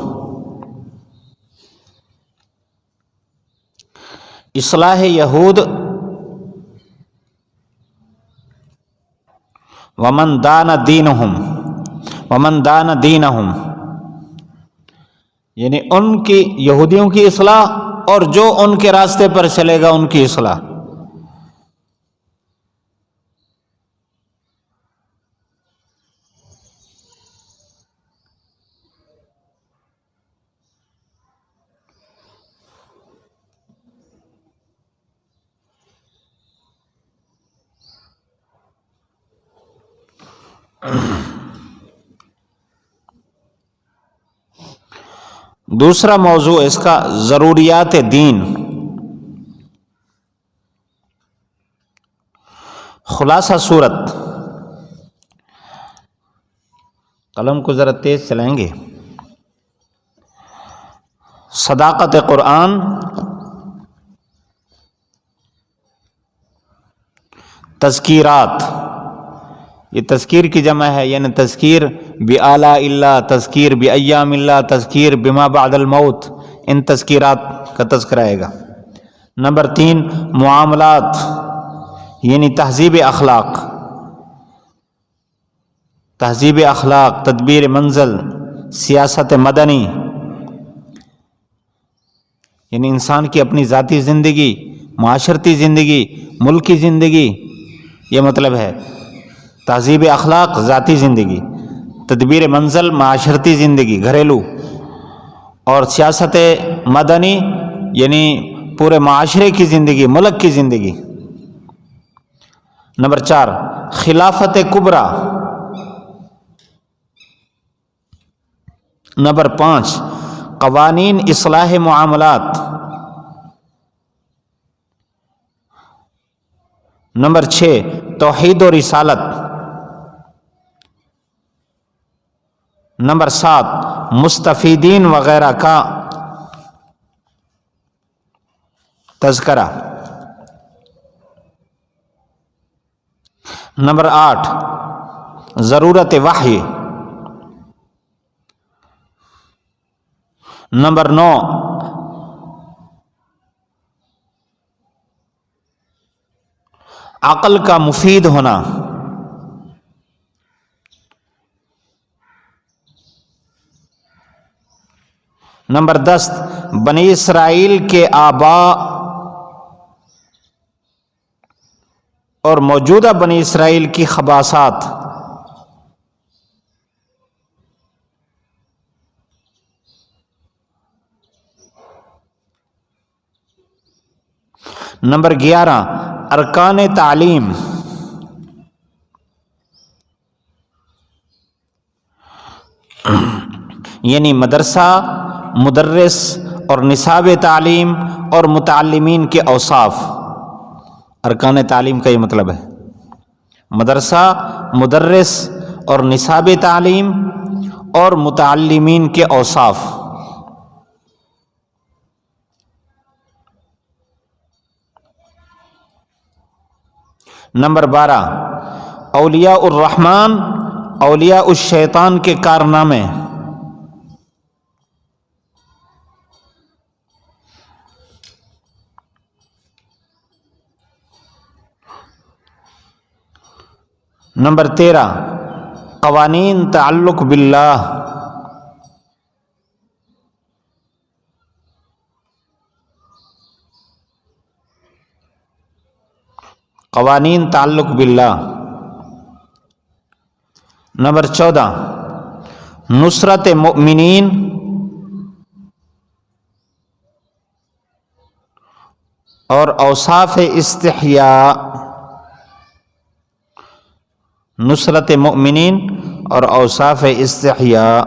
اصلاح یہود ومن دان دینہم، ومن دان دینہم، یعنی ان کی یہودیوں کی اصلاح اور جو ان کے راستے پر چلے گا ان کی اصلاح۔ دوسرا موضوع اس کا ضروریات دین۔ خلاصہ صورت، قلم کو ذرا تیز چلائیں گے۔ صداقت قرآن، تذکیرات، یہ تذکیر کی جمع ہے، یعنی تذکیر بآلاء اللہ، تذکیر بایام اللہ، تذکیر بما بعد الموت، ان تذکیرات کا تذکرہ آئے گا۔ نمبر 3 معاملات، یعنی تہذیب اخلاق، تہذیب اخلاق، تدبیر منزل، سیاست مدنی، یعنی انسان کی اپنی ذاتی زندگی، معاشرتی زندگی، ملکی زندگی، یہ مطلب ہے تہذیب اخلاق ذاتی زندگی، تدبیر منزل معاشرتی زندگی گھریلو، اور سیاست مدنی یعنی پورے معاشرے کی زندگی، ملک کی زندگی۔ نمبر 4 خلافت کبریٰ۔ نمبر 5 قوانین اصلاح معاملات۔ نمبر 6 توحید و رسالت۔ نمبر 7 مستفیدین وغیرہ کا تذکرہ۔ نمبر 8 ضرورت وحی۔ نمبر 9 عقل کا مفید ہونا۔ نمبر 10 بنی اسرائیل کے آباء اور موجودہ بنی اسرائیل کی خباثات۔ نمبر 11 ارکان تعلیم، یعنی مدرسہ، مدرس اور نصاب تعلیم اور متعلمین کے اوصاف۔ ارکان تعلیم کا یہ مطلب ہے مدرسہ، مدرس اور نصاب تعلیم اور متعلمین کے اوصاف۔ نمبر 12 اولیاء الرحمن، اولیاء الشیطان کے کارنامے۔ نمبر 13 قوانین تعلق باللہ۔ قوانین تعلق باللہ۔ نمبر 14 نصرت مؤمنین اور اوصاف استحیاء۔ نصرت مؤمنین اور اوصاف استحیاء۔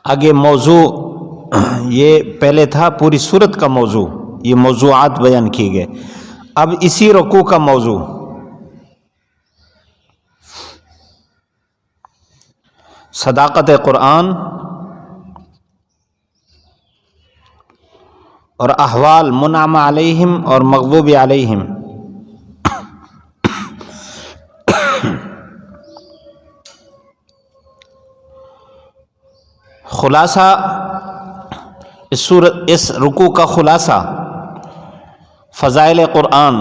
آگے موضوع یہ پہلے تھا پوری سورت کا موضوع، یہ موضوعات بیان کیے گئے۔ اب اسی رکوع کا موضوع صداقت قرآن اور احوال منعم علیہم اور مغضوب علیہم۔ خلاصہ اس رکوع کا خلاصہ فضائل قرآن،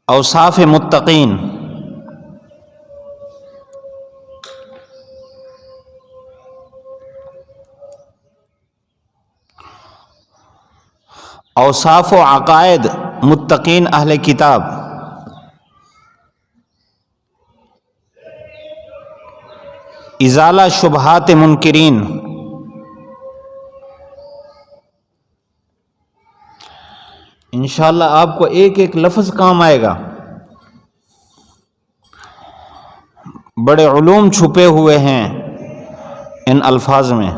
اوصاف متقین، اوصاف و عقائد متقین اہل کتاب، ازالہ شبہات منکرین، انشاءاللہ آپ کو ایک ایک لفظ کام آئے گا، بڑے علوم چھپے ہوئے ہیں ان الفاظ میں۔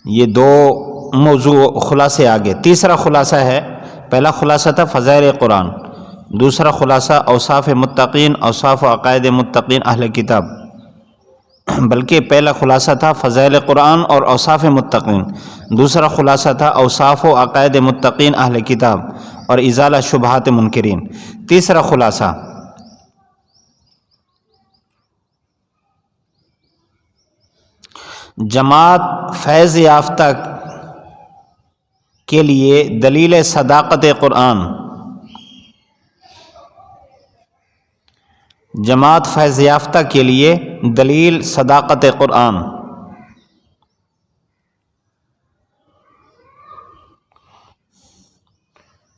یہ دو موضوع خلاصے آگے۔ تیسرا خلاصہ ہے، پہلا خلاصہ تھا فضائل قرآن، دوسرا خلاصہ اوصاف متقین، اوصاف و عقائد متقین اہل کتاب، بلکہ پہلا خلاصہ تھا فضائل قرآن اور اوصاف متقین، دوسرا خلاصہ تھا اوصاف و عقائد متقین اہل کتاب اور ازالہ شبہات منکرین۔ تیسرا خلاصہ جماعت فیض یافتہ کے لیے دلیل صداقت قرآن، جماعت فیض یافتہ کے لیے دلیل صداقت قرآن۔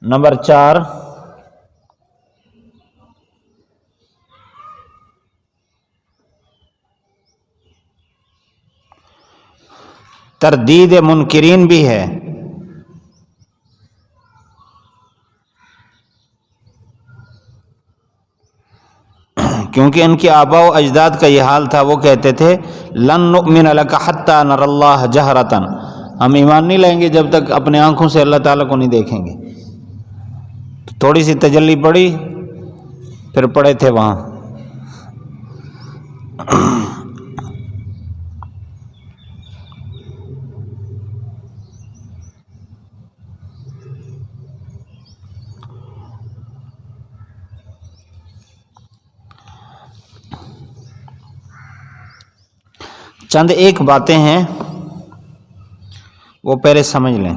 نمبر 4 تردید منکرین بھی ہے، کیونکہ ان کے آباء و اجداد کا یہ حال تھا، وہ کہتے تھے لن نؤمن لک حتی نر اللہ جہرۃ، ہم ایمان نہیں لائیں گے جب تک اپنے آنکھوں سے اللہ تعالیٰ کو نہیں دیکھیں گے۔ تھوڑی سی تجلی پڑی، پھر پڑے تھے وہاں۔ چند ایک باتیں ہیں وہ پہلے سمجھ لیں۔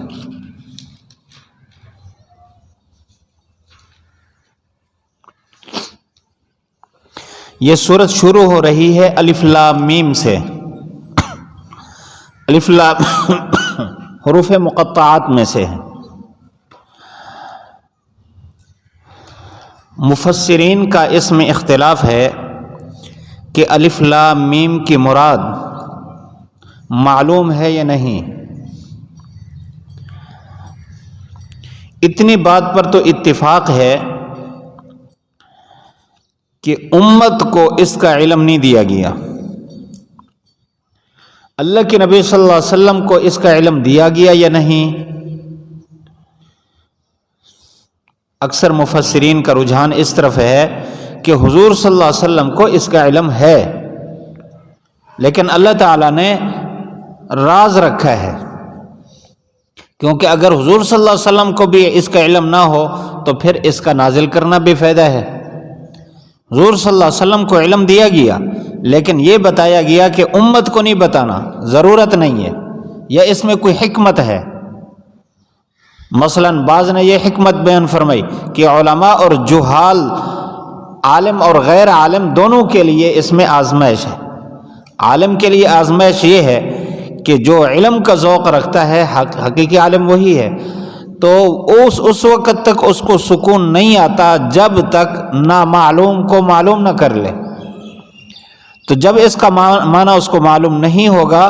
یہ سورت شروع ہو رہی ہے الف لام میم سے۔ الف لام حروف مقطعات میں سے ہے۔ مفسرین کا اس میں اختلاف ہے کہ الف لام میم کی مراد معلوم ہے یا نہیں۔ اتنی بات پر تو اتفاق ہے کہ امت کو اس کا علم نہیں دیا گیا۔ اللہ کے نبی صلی اللہ علیہ وسلم کو اس کا علم دیا گیا یا نہیں؟ اکثر مفسرین کا رجحان اس طرف ہے کہ حضور صلی اللہ علیہ وسلم کو اس کا علم ہے، لیکن اللہ تعالیٰ نے راز رکھا ہے، کیونکہ اگر حضور صلی اللہ علیہ وسلم کو بھی اس کا علم نہ ہو تو پھر اس کا نازل کرنا بھی فائدہ ہے۔ حضور صلی اللہ علیہ وسلم کو علم دیا گیا، لیکن یہ بتایا گیا کہ امت کو نہیں بتانا، ضرورت نہیں ہے، یا اس میں کوئی حکمت ہے۔ مثلا بعض نے یہ حکمت بیان فرمائی کہ علماء اور جہال، عالم اور غیر عالم دونوں کے لیے اس میں آزمائش ہے۔ عالم کے لیے آزمائش یہ ہے کہ جو علم کا ذوق رکھتا ہے، حقیقی عالم وہی ہے، تو اس وقت تک اس کو سکون نہیں آتا جب تک نامعلوم کو معلوم نہ کر لے۔ تو جب اس کا معنی اس کو معلوم نہیں ہوگا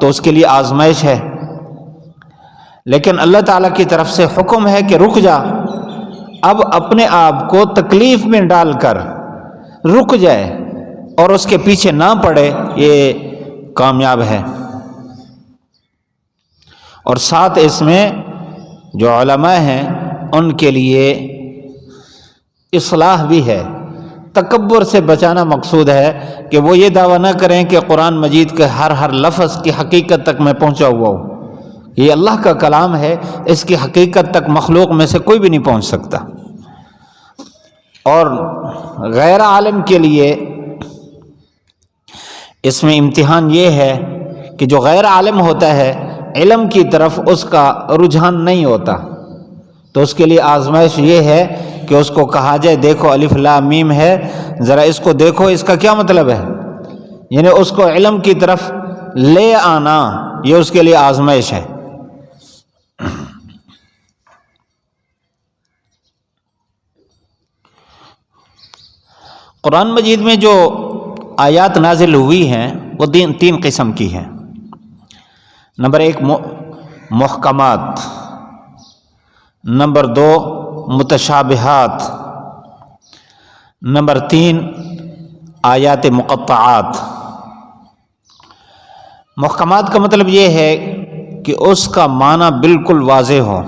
تو اس کے لیے آزمائش ہے، لیکن اللہ تعالیٰ کی طرف سے حکم ہے کہ رک جا، اب اپنے آپ کو تکلیف میں ڈال کر رک جائے اور اس کے پیچھے نہ پڑے، یہ کامیاب ہے۔ اور ساتھ اس میں جو علماء ہیں ان کے لیے اصلاح بھی ہے۔ تکبر سے بچانا مقصود ہے کہ وہ یہ دعویٰ نہ کریں کہ قرآن مجید کے ہر لفظ کی حقیقت تک میں پہنچا ہوا ہوں۔ یہ اللہ کا کلام ہے، اس کی حقیقت تک مخلوق میں سے کوئی بھی نہیں پہنچ سکتا۔ اور غیر عالم کے لیے اس میں امتحان یہ ہے کہ جو غیر عالم ہوتا ہے، علم کی طرف اس کا رجحان نہیں ہوتا، تو اس کے لیے آزمائش یہ ہے کہ اس کو کہا جائے دیکھو الف لام میم ہے، ذرا اس کو دیکھو، اس کا کیا مطلب ہے، یعنی اس کو علم کی طرف لے آنا، یہ اس کے لیے آزمائش ہے۔ قرآن مجید میں جو آیات نازل ہوئی ہیں وہ تین قسم کی ہیں۔ نمبر 1 محکمات، نمبر 2 متشابہات، نمبر 3 آیات مقطعات۔ محکمات کا مطلب یہ ہے کہ اس کا معنی بالکل واضح ہو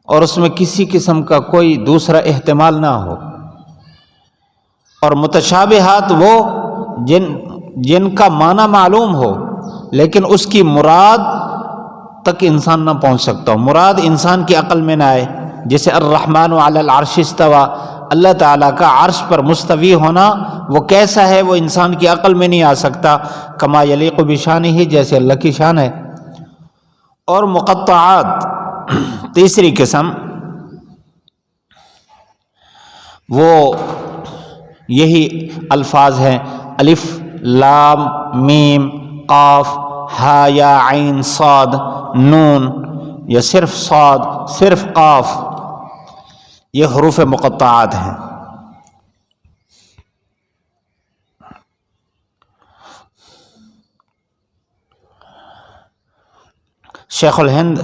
اور اس میں کسی قسم کا کوئی دوسرا احتمال نہ ہو۔ اور متشابہات وہ جن کا معنی معلوم ہو لیکن اس کی مراد تک انسان نہ پہنچ سکتا ہو، مراد انسان کی عقل میں نہ آئے، جیسے الرحمن علی العرش استوى، اللہ تعالیٰ کا عرش پر مستوی ہونا وہ کیسا ہے وہ انسان کی عقل میں نہیں آ سکتا، کما یلیق بشانہ، جیسے اللہ کی شان ہے۔ اور مقطعات تیسری قسم، وہ یہی الفاظ ہیں الف لام میم قاف ہا یا عین صاد نون، یا صرف صاد صرف قاف، یہ حروف مقطعات ہیں۔ شیخ الہند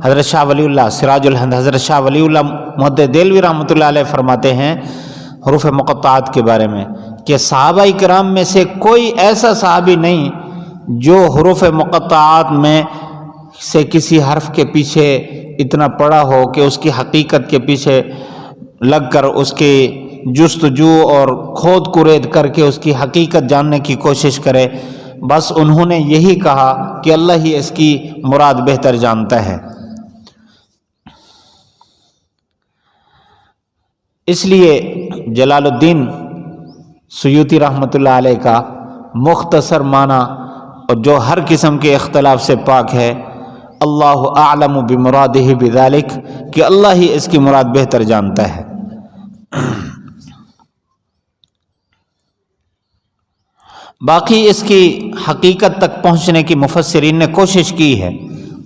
حضرت شاہ ولی اللہ سراج الہند حضرت شاہ ولی اللہ محدث دہلوی رحمۃ اللہ علیہ فرماتے ہیں حروف مقطعات کے بارے میں کہ صحابہ کرام میں سے کوئی ایسا صحابی نہیں جو حروف مقطعات میں سے کسی حرف کے پیچھے اتنا پڑا ہو کہ اس کی حقیقت کے پیچھے لگ کر اس کی جستجو اور کھود کرید کر کے اس کی حقیقت جاننے کی کوشش کرے، بس انہوں نے یہی کہا کہ اللہ ہی اس کی مراد بہتر جانتا ہے۔ اس لیے جلال الدین سیوطی رحمۃ اللہ علیہ کا مختصر معنی اور جو ہر قسم کے اختلاف سے پاک ہے، اللہ اعلم بمرادہ بذلک، کہ اللہ ہی اس کی مراد بہتر جانتا ہے۔ باقی اس کی حقیقت تک پہنچنے کی مفسرین نے کوشش کی ہے،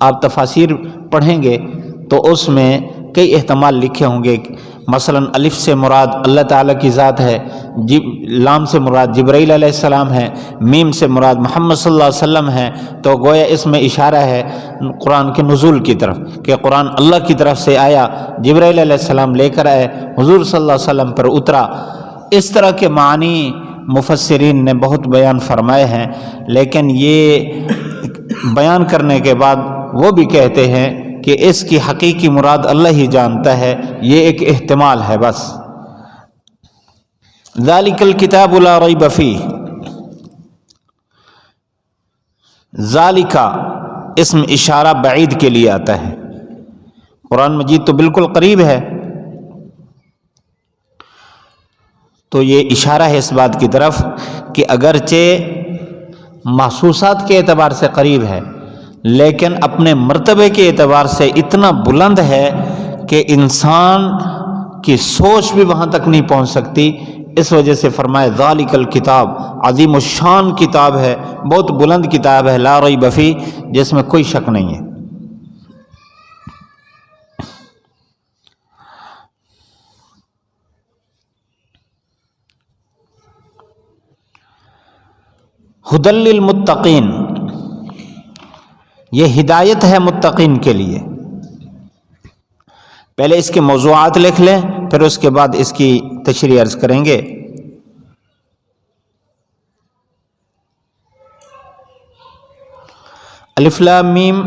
آپ تفاسیر پڑھیں گے تو اس میں کئی احتمال لکھے ہوں گے، مثلا الف سے مراد اللہ تعالیٰ کی ذات ہے، لام سے مراد جبرائیل علیہ السلام ہے، میم سے مراد محمد صلی اللہ علیہ وسلم ہے، تو گویا اس میں اشارہ ہے قرآن کے نزول کی طرف کہ قرآن اللہ کی طرف سے آیا، جبرائیل علیہ السلام لے کر آئے، حضور صلی اللہ علیہ وسلم پر اترا۔ اس طرح کے معنی مفسرین نے بہت بیان فرمائے ہیں، لیکن یہ بیان کرنے کے بعد وہ بھی کہتے ہیں کہ اس کی حقیقی مراد اللہ ہی جانتا ہے، یہ ایک احتمال ہے بس۔ ذالک الکتاب لا ریب فیہ، ذالک اسم اشارہ بعید کے لیے آتا ہے، قرآن مجید تو بالکل قریب ہے، تو یہ اشارہ ہے اس بات کی طرف کہ اگرچہ محسوسات کے اعتبار سے قریب ہے لیکن اپنے مرتبے کے اعتبار سے اتنا بلند ہے کہ انسان کی سوچ بھی وہاں تک نہیں پہنچ سکتی، اس وجہ سے فرمائے ذالک الکتاب، عظیم الشان کتاب ہے، بہت بلند کتاب ہے، لا ریب فیہ، جس میں کوئی شک نہیں ہے۔ ھدی للمتقین، یہ ہدایت ہے متقین کے لیے۔ پہلے اس کے موضوعات لکھ لیں، پھر اس کے بعد اس کی تشریح عرض کریں گے۔ الف لام میم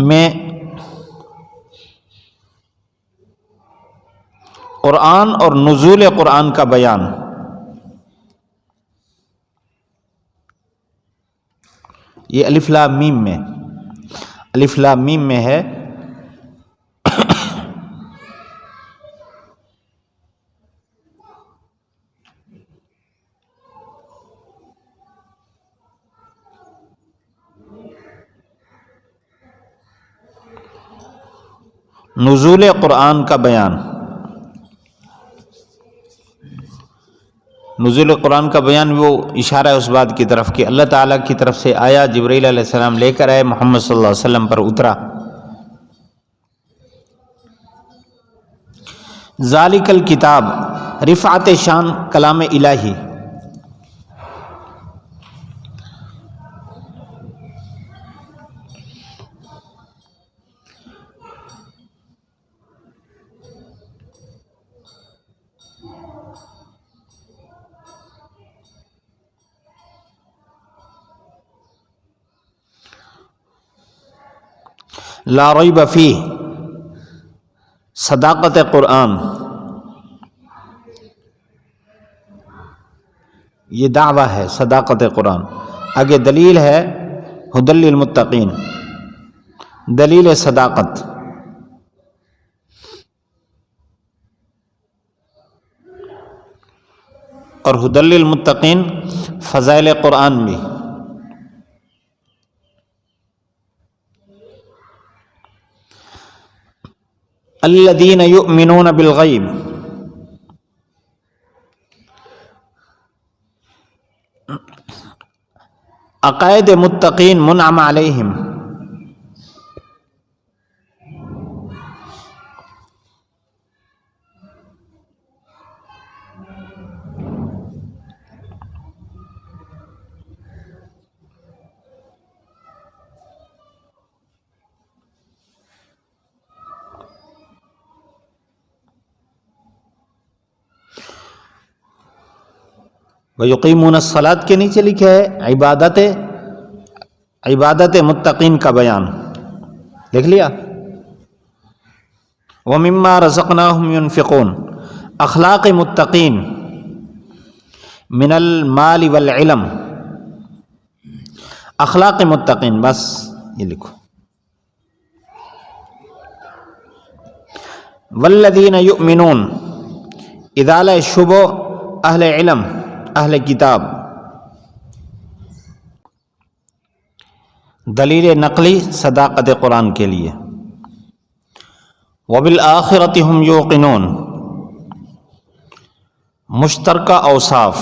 میں قرآن اور نزول قرآن کا بیان، یہ الف لام میم میں، الف لام میم میں ہے۔ نزول قرآن کا بیان، نزول قرآن کا بیان وہ اشارہ ہے اس بات کی طرف کہ اللہ تعالیٰ کی طرف سے آیا، جبرائیل علیہ السلام لے کر آئے، محمد صلی اللہ علیہ وسلم پر اترا۔ ذالک الکتاب، رفعت شان کلام الہی، لا ریب فیہ، صداقت قرآن، یہ دعویٰ ہے صداقت قرآن۔ آگے دلیل ہے ھدی للمتقین، دلیل صداقت۔ اور ھدی للمتقین فضائل قرآن بھی۔ الذین یؤمنون بالغیب، عقائد متقین منعم علیہم، وَيُقِيمُونَ الصَّلَاةَ کے نیچے لکھا ہے عبادت متقین کا بیان، لکھ لیا۔ وَمِمَّا رَزَقْنَاهُمْ يُنْفِقُونَ، اخلاق متقین من المال والعلم، اخلاق متقین، بس یہ لکھو۔ والذین یؤمنون، ادالہ شبو اہل علم، اہل کتاب، دلیل نقلی صداقت قرآن کے لیے۔ وبالآخرۃ ہم یوقنون، مشترکہ اوصاف۔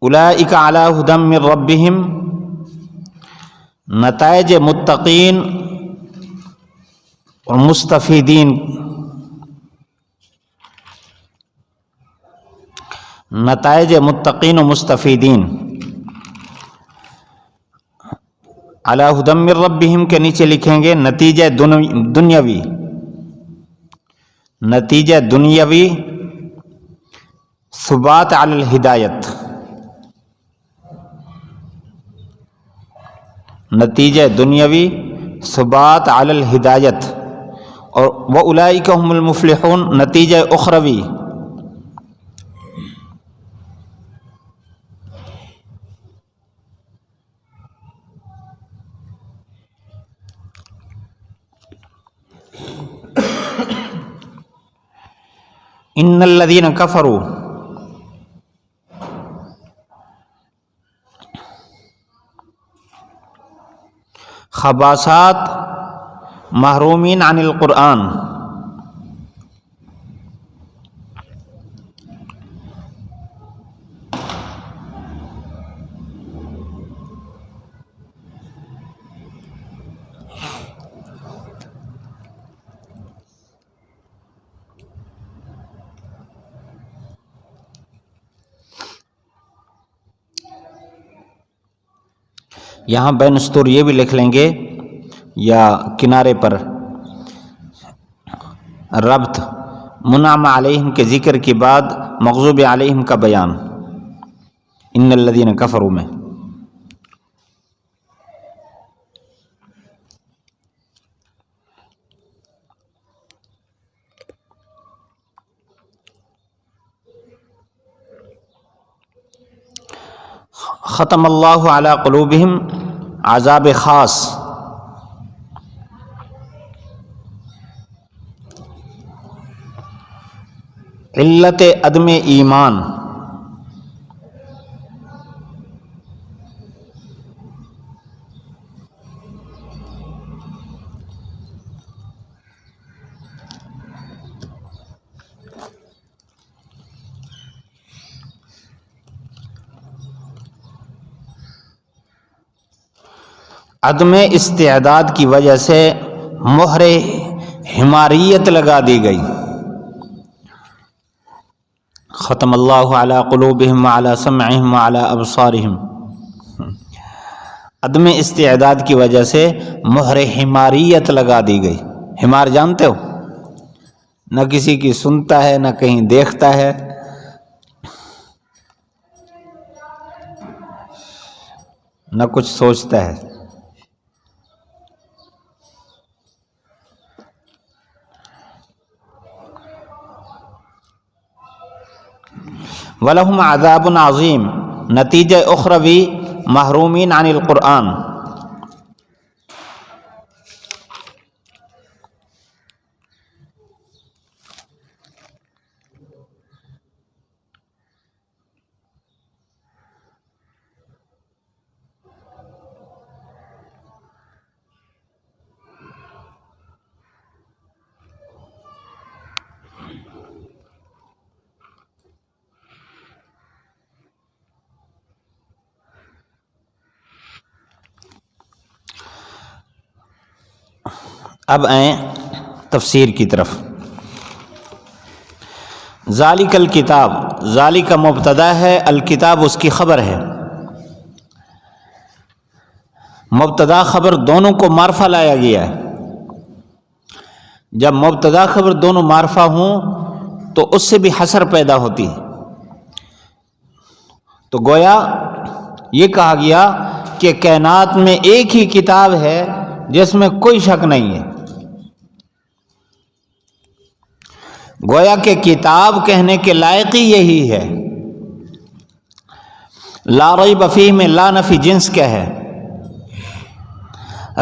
اولئک علی ھدی من ربہم، نتائج متقین اور مستفیدین نتائج متقین و مستفیدین علی ھدی من ربہم کے نیچے لکھیں گے نتیجہ دنیاوی ثبات علی الہدایت، نتیجہ دنیاوی ثبات علی الہدایت، اور وَأُولَئِكَ هُمُ الْمُفْلِحُونَ نتیجہ اخروی ان الذین کفروا خباثات محرومین عن القرآن، یہاں بین اسطور یہ بھی لکھ لیں گے یا کنارے پر ربط منعم علیہم کے ذکر کے بعد مغضوب علیہم کا بیان ان الذین کفروا میں۔ ختم اللہ علی قلوبہم عذاب خاص، علت عدم ایمان، عدم استعداد کی وجہ سے مہر حماریت لگا دی گئی۔ ختم اللہ علی قلوبہم وعلی سمعہم وعلی ابصارہم، عدم استعداد کی وجہ سے مہر حماریت لگا دی گئی۔ حمار جانتے ہو؟ نہ کسی کی سنتا ہے نہ کہیں دیکھتا ہے، نہ کچھ سوچتا ہے۔ وَلَهُمْ عَذَابٌ عَظِيمٌ نتیجہ اخروی محرومین عن القرآن، اب آئیں تفسیر کی طرف۔ ذالک الکتاب، ذالک مبتدا ہے، الکتاب اس کی خبر ہے۔ مبتدا خبر دونوں کو معرفہ لایا گیا ہے۔ جب مبتدا خبر دونوں معرفہ ہوں تو اس سے بھی حصر پیدا ہوتی ہے۔ تو گویا یہ کہا گیا کہ کائنات میں ایک ہی کتاب ہے جس میں کوئی شک نہیں ہے۔ گویا کہ کتاب کہنے کے لائق ہی یہی ہے۔ لا ریب فیہ میں لا نفی جنس کیا ہے؟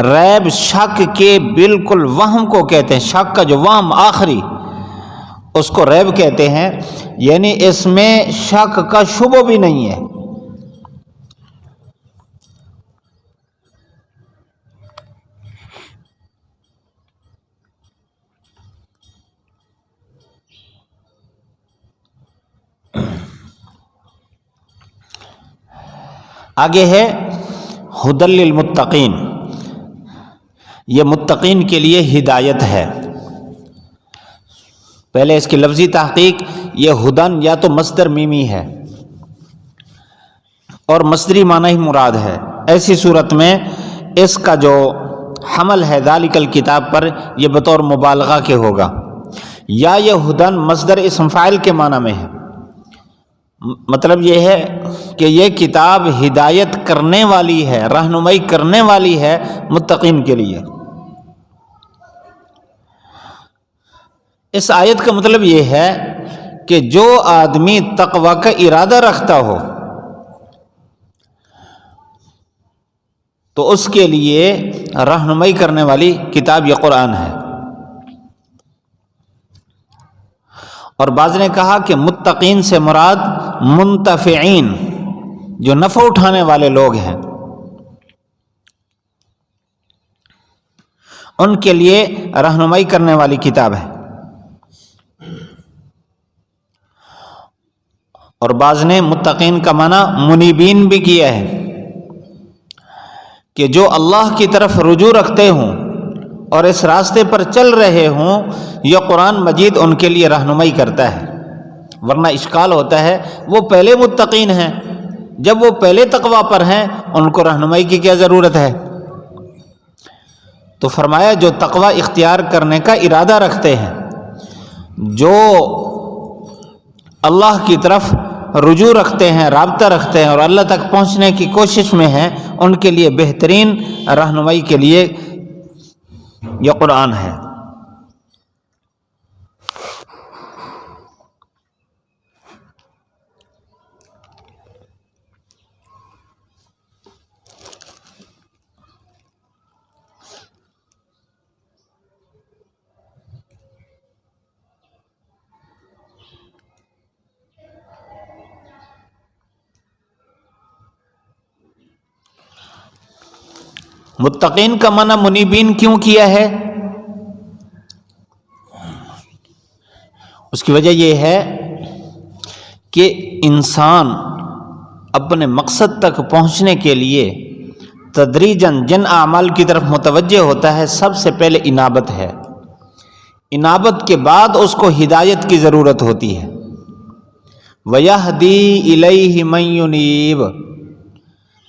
ریب شک کے بالکل وہم کو کہتے ہیں، شک کا جو وہم آخری اس کو ریب کہتے ہیں، یعنی اس میں شک کا شبہ بھی نہیں ہے۔ آگے ہے ھدی للمتقین، یہ متقین کے لیے ہدایت ہے۔ پہلے اس کی لفظی تحقیق، یہ ہدن یا تو مصدر میمی ہے، اور مصدری معنی ہی مراد ہے، ایسی صورت میں اس کا جو حمل ہے ذالک الکتاب پر یہ بطور مبالغہ کے ہوگا، یا یہ ہدن مصدر اسم فاعل کے معنی میں ہے، مطلب یہ ہے کہ یہ کتاب ہدایت کرنے والی ہے، رہنمائی کرنے والی ہے متقین کے لیے۔ اس آیت کا مطلب یہ ہے کہ جو آدمی تقوی کا ارادہ رکھتا ہو تو اس کے لیے رہنمائی کرنے والی کتاب یہ قرآن ہے۔ اور بعض نے کہا کہ متقین سے مراد منتفعین، جو نفع اٹھانے والے لوگ ہیں، ان کے لیے رہنمائی کرنے والی کتاب ہے۔ اور بعض نے متقین کا معنی منیبین بھی کیا ہے کہ جو اللہ کی طرف رجوع رکھتے ہوں اور اس راستے پر چل رہے ہوں، یہ قرآن مجید ان کے لیے رہنمائی کرتا ہے۔ ورنہ اشکال ہوتا ہے وہ پہلے متقین ہیں، جب وہ پہلے تقوی پر ہیں ان کو رہنمائی کی کیا ضرورت ہے؟ تو فرمایا جو تقوی اختیار کرنے کا ارادہ رکھتے ہیں، جو اللہ کی طرف رجوع رکھتے ہیں، رابطہ رکھتے ہیں اور اللہ تک پہنچنے کی کوشش میں ہیں، ان کے لیے بہترین رہنمائی کے لیے یہ قرآن ہے۔ متقین کا معنی منیبین کیوں کیا ہے؟ اس کی وجہ یہ ہے کہ انسان اپنے مقصد تک پہنچنے کے لیے تدریجاً جن اعمال کی طرف متوجہ ہوتا ہے، سب سے پہلے انابت ہے، انابت کے بعد اس کو ہدایت کی ضرورت ہوتی ہے۔ وَيَهْدِي إِلَيْهِ مَن يُنِيبُ،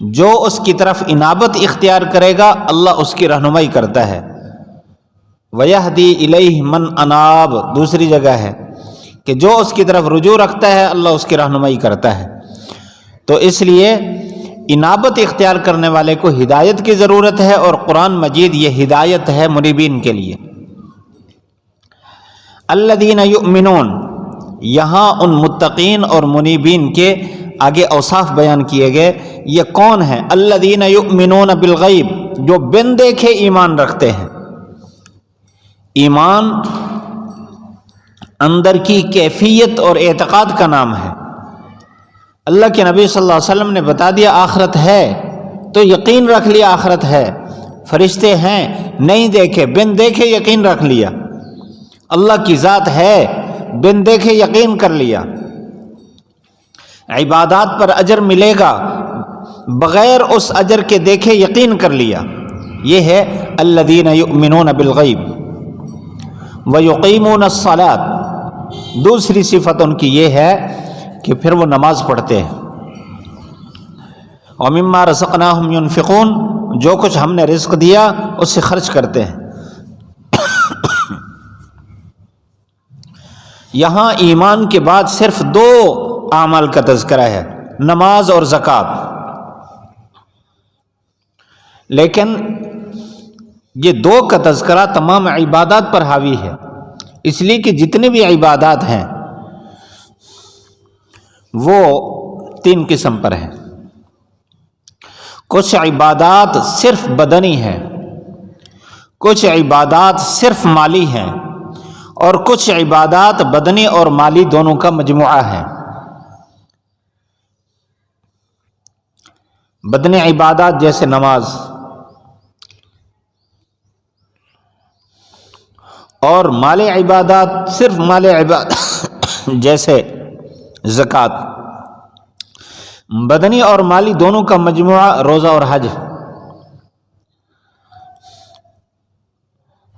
جو اس کی طرف انابت اختیار کرے گا اللہ اس کی رہنمائی کرتا ہے۔ وَيَهْدِي إِلَيْهِ مَنْ أَنَابَ، دوسری جگہ ہے کہ جو اس کی طرف رجوع رکھتا ہے اللہ اس کی رہنمائی کرتا ہے۔ تو اس لیے انابت اختیار کرنے والے کو ہدایت کی ضرورت ہے، اور قرآن مجید یہ ہدایت ہے منیبین کے لیے۔ الذین یؤمنون، یہاں ان متقین اور منیبین کے آگے اوصاف بیان کیے گئے۔ یہ کون ہیں؟ الذین یؤمنون بالغیب، جو بن دیکھے ایمان رکھتے ہیں۔ ایمان اندر کی کیفیت اور اعتقاد کا نام ہے۔ اللہ کے نبی صلی اللہ علیہ وسلم نے بتا دیا آخرت ہے تو یقین رکھ لیا آخرت ہے، فرشتے ہیں نہیں دیکھے بن دیکھے یقین رکھ لیا، اللہ کی ذات ہے بن دیکھے یقین کر لیا، عبادات پر اجر ملے گا بغیر اس اجر کے دیکھے یقین کر لیا۔ یہ ہے الذین یؤمنون بالغیب ویقیمون الصلاۃ۔ دوسری صفت ان کی یہ ہے کہ پھر وہ نماز پڑھتے ہیں۔ ومما رزقناہم ینفقون، جو کچھ ہم نے رزق دیا اس سے خرچ کرتے ہیں۔ یہاں ایمان کے بعد صرف دو اعمال کا تذکرہ ہے، نماز اور زکوٰۃ، لیکن یہ دو کا تذکرہ تمام عبادات پر حاوی ہے، اس لیے کہ جتنے بھی عبادات ہیں وہ تین قسم پر ہیں۔ کچھ عبادات صرف بدنی ہیں، کچھ عبادات صرف مالی ہیں، اور کچھ عبادات بدنی اور مالی دونوں کا مجموعہ ہے۔ بدنی عبادات جیسے نماز، اور مالی عبادات صرف مالی عبادات جیسے زکوٰۃ۔ بدنی اور مالی دونوں کا مجموعہ روزہ اور حج۔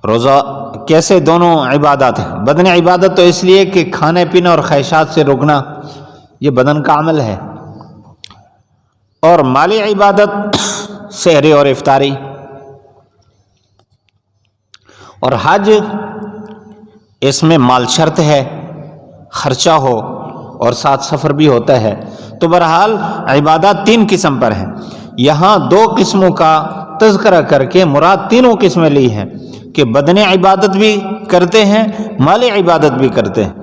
روزہ کیسے دونوں عبادات ہیں؟ بدنی عبادت تو اس لیے کہ کھانے پینے اور خواہشات سے رکنا یہ بدن کا عمل ہے، اور مالی عبادت سحری اور افطاری، اور حج اس میں مال شرط ہے، خرچہ ہو اور ساتھ سفر بھی ہوتا ہے۔ تو بہرحال عبادات 3 قسم پر ہیں، یہاں 2 قسموں کا تذکرہ کر کے مراد تینوں قسمیں لی ہیں کہ بدنی عبادت بھی کرتے ہیں، مالی عبادت بھی کرتے ہیں۔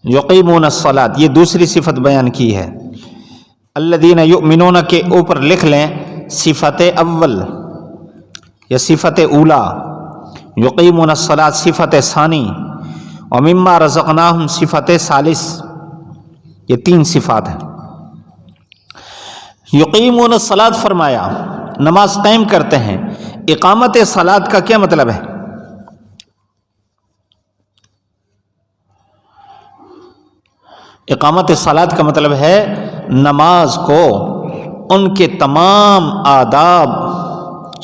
یقیمون الصلاۃ، یہ دوسری صفت بیان کی ہے۔ الذین یؤمنون کے اوپر لکھ لیں صفت اول یا صفت اولا، یقیمون الصلاۃ صفت ثانی، ومما رزقناہم صفت ثالث، یہ 3 صفات ہیں۔ یقیمون الصلاۃ فرمایا نماز قائم کرتے ہیں۔ اقامت صلاۃ کا کیا مطلب ہے؟ اقامت صلاۃ کا مطلب ہے نماز کو ان کے تمام آداب،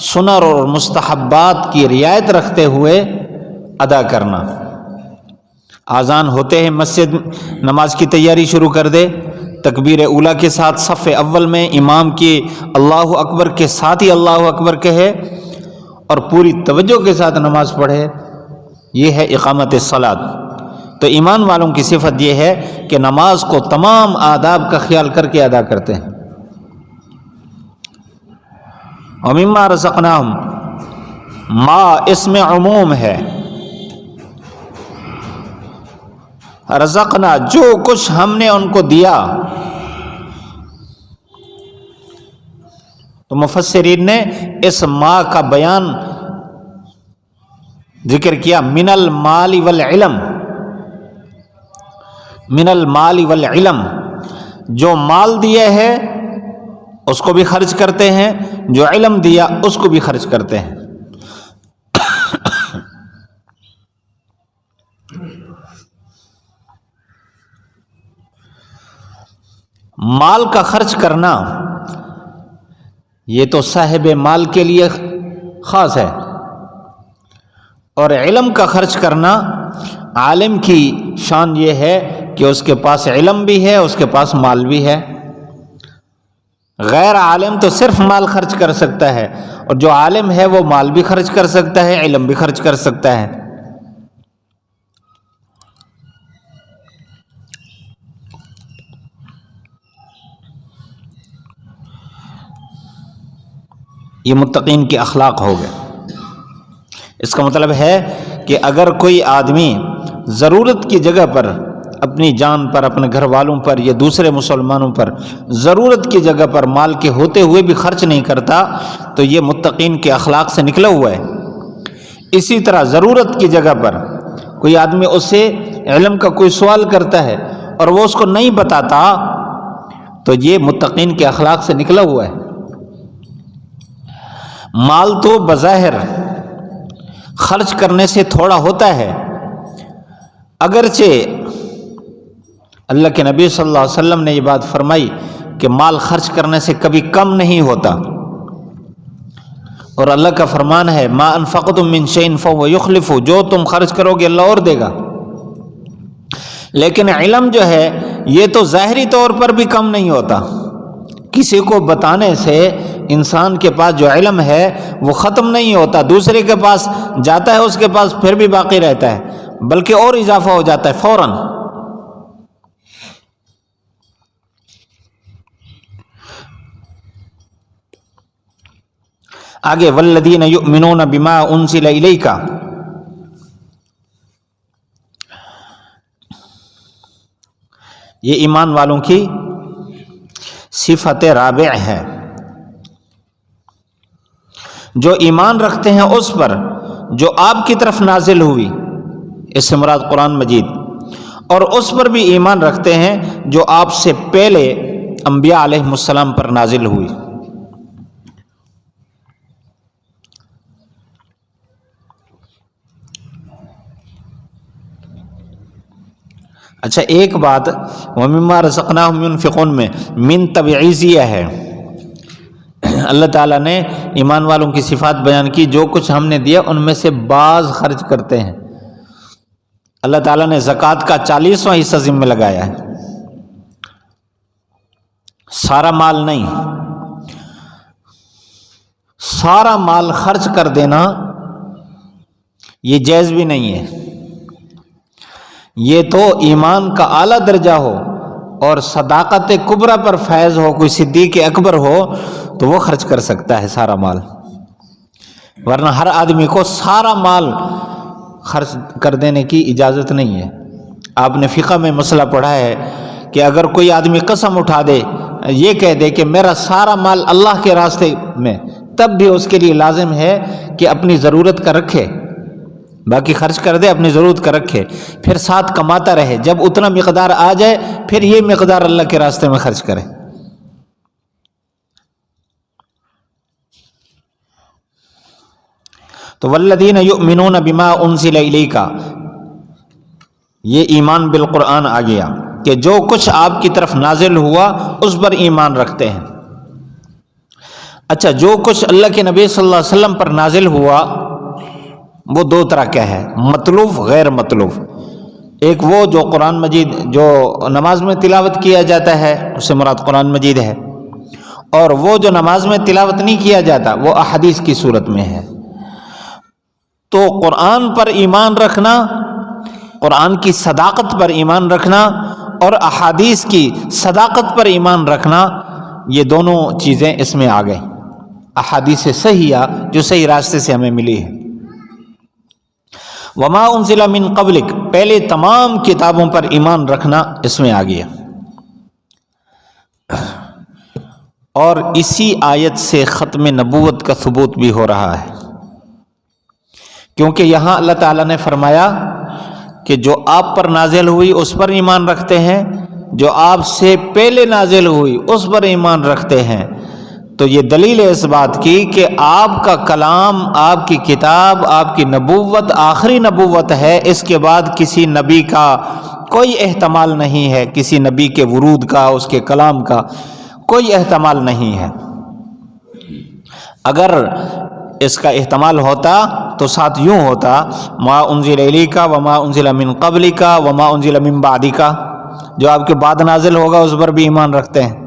سنن اور مستحبات کی رعایت رکھتے ہوئے ادا کرنا۔ اذان ہوتے ہیں مسجد نماز کی تیاری شروع کر دے، تکبیر اولیٰ کے ساتھ صف اول میں امام کی اللہ اکبر کے ساتھ ہی اللہ اکبر کہے اور پوری توجہ کے ساتھ نماز پڑھے، یہ ہے اقامت صلاۃ۔ تو ایمان والوں کی صفت یہ ہے کہ نماز کو تمام آداب کا خیال کر کے ادا کرتے ہیں۔ وَمِمَّا رَزَقْنَاهُمْ، ما اس میں عموم ہے، رزقنا جو کچھ ہم نے ان کو دیا۔ تو مفسرین نے اس ما کا بیان ذکر کیا من المال والعلم، من المال والعلم، جو مال دیا ہے اس کو بھی خرچ کرتے ہیں، جو علم دیا اس کو بھی خرچ کرتے ہیں۔ مال کا خرچ کرنا یہ تو صاحب مال کے لیے خاص ہے، اور علم کا خرچ کرنا عالم کی شان یہ ہے کہ اس کے پاس علم بھی ہے، اس کے پاس مال بھی ہے۔ غیر عالم تو صرف مال خرچ کر سکتا ہے، اور جو عالم ہے وہ مال بھی خرچ کر سکتا ہے، علم بھی خرچ کر سکتا ہے۔ یہ متقین کے اخلاق ہو گئے۔ اس کا مطلب ہے کہ اگر کوئی آدمی ضرورت کی جگہ پر، اپنی جان پر، اپنے گھر والوں پر یا دوسرے مسلمانوں پر ضرورت کی جگہ پر مال کے ہوتے ہوئے بھی خرچ نہیں کرتا تو یہ متقین کے اخلاق سے نکلا ہوا ہے۔ اسی طرح ضرورت کی جگہ پر کوئی آدمی اس سے علم کا کوئی سوال کرتا ہے اور وہ اس کو نہیں بتاتا تو یہ متقین کے اخلاق سے نکلا ہوا ہے۔ مال تو بظاہر خرچ کرنے سے تھوڑا ہوتا ہے، اگرچہ اللہ کے نبی صلی اللہ علیہ وسلم نے یہ بات فرمائی کہ مال خرچ کرنے سے کبھی کم نہیں ہوتا، اور اللہ کا فرمان ہے ما انفقتم من شیء فهو یخلفہ، جو تم خرچ کرو گے اللہ اور دے گا۔ لیکن علم جو ہے یہ تو ظاہری طور پر بھی کم نہیں ہوتا، کسی کو بتانے سے انسان کے پاس جو علم ہے وہ ختم نہیں ہوتا، دوسرے کے پاس جاتا ہے اس کے پاس پھر بھی باقی رہتا ہے، بلکہ اور اضافہ ہو جاتا ہے فوراً۔ آگے والذین یؤمنون بما انزل الیک، یہ ایمان والوں کی صفت رابع ہے، جو ایمان رکھتے ہیں اس پر جو آپ کی طرف نازل ہوئی، اس سے مراد قرآن مجید، اور اس پر بھی ایمان رکھتے ہیں جو آپ سے پہلے انبیاء علیہ السلام پر نازل ہوئی۔ اچھا ایک بات وَمِمَّا رَزَقْنَاهُمْ يُنْفِقُونَ میں من تبعیضیہ ہے، اللہ تعالیٰ نے ایمان والوں کی صفات بیان کی، جو کچھ ہم نے دیا ان میں سے بعض خرچ کرتے ہیں۔ اللہ تعالیٰ نے زکوٰۃ کا 40واں حصہ ذمہ لگایا ہے، سارا مال نہیں، سارا مال خرچ کر دینا یہ جائز بھی نہیں ہے۔ یہ تو ایمان کا اعلیٰ درجہ ہو اور صداقت کبریٰ پر فیض ہو، کوئی صدیق اکبر ہو تو وہ خرچ کر سکتا ہے سارا مال، ورنہ ہر آدمی کو سارا مال خرچ کر دینے کی اجازت نہیں ہے۔ آپ نے فقہ میں مسئلہ پڑھا ہے کہ اگر کوئی آدمی قسم اٹھا دے، یہ کہہ دے کہ میرا سارا مال اللہ کے راستے میں، تب بھی اس کے لیے لازم ہے کہ اپنی ضرورت کا رکھے، باقی خرچ کر دے، اپنی ضرورت کا رکھے، پھر ساتھ کماتا رہے، جب اتنا مقدار آ جائے پھر یہ مقدار اللہ کے راستے میں خرچ کرے۔ تو والذین یؤمنون بما انزل الیک، یہ ایمان بالقرآن آ گیا کہ جو کچھ آپ کی طرف نازل ہوا اس پر ایمان رکھتے ہیں۔ اچھا، جو کچھ اللہ کے نبی صلی اللہ علیہ وسلم پر نازل ہوا وہ دو طرح کا ہے، مطلوب غیر مطلوب۔ ایک وہ جو قرآن مجید جو نماز میں تلاوت کیا جاتا ہے اس سے مراد قرآن مجید ہے، اور وہ جو نماز میں تلاوت نہیں کیا جاتا وہ احادیث کی صورت میں ہے۔ تو قرآن پر ایمان رکھنا، قرآن کی صداقت پر ایمان رکھنا اور احادیث کی صداقت پر ایمان رکھنا، یہ دونوں چیزیں اس میں آ گئیں۔ احادیث صحیحہ جو صحیح راستے سے ہمیں ملی ہے، وما انزل من قبلک، پہلے تمام کتابوں پر ایمان رکھنا اس میں آ گیا۔ اور اسی آیت سے ختم نبوت کا ثبوت بھی ہو رہا ہے، کیونکہ یہاں اللہ تعالیٰ نے فرمایا کہ جو آپ پر نازل ہوئی اس پر ایمان رکھتے ہیں، جو آپ سے پہلے نازل ہوئی اس پر ایمان رکھتے ہیں۔ تو یہ دلیل ہے اس بات کی کہ آپ کا کلام، آپ کی کتاب، آپ کی نبوت آخری نبوت ہے، اس کے بعد کسی نبی کا کوئی احتمال نہیں ہے، کسی نبی کے ورود کا، اس کے کلام کا کوئی احتمال نہیں ہے۔ اگر اس کا احتمال ہوتا تو ساتھ یوں ہوتا، ما انزل الیک وما انزل من قبلک وما انزل من بعدک، جو آپ کے بعد نازل ہوگا اس پر بھی ایمان رکھتے ہیں۔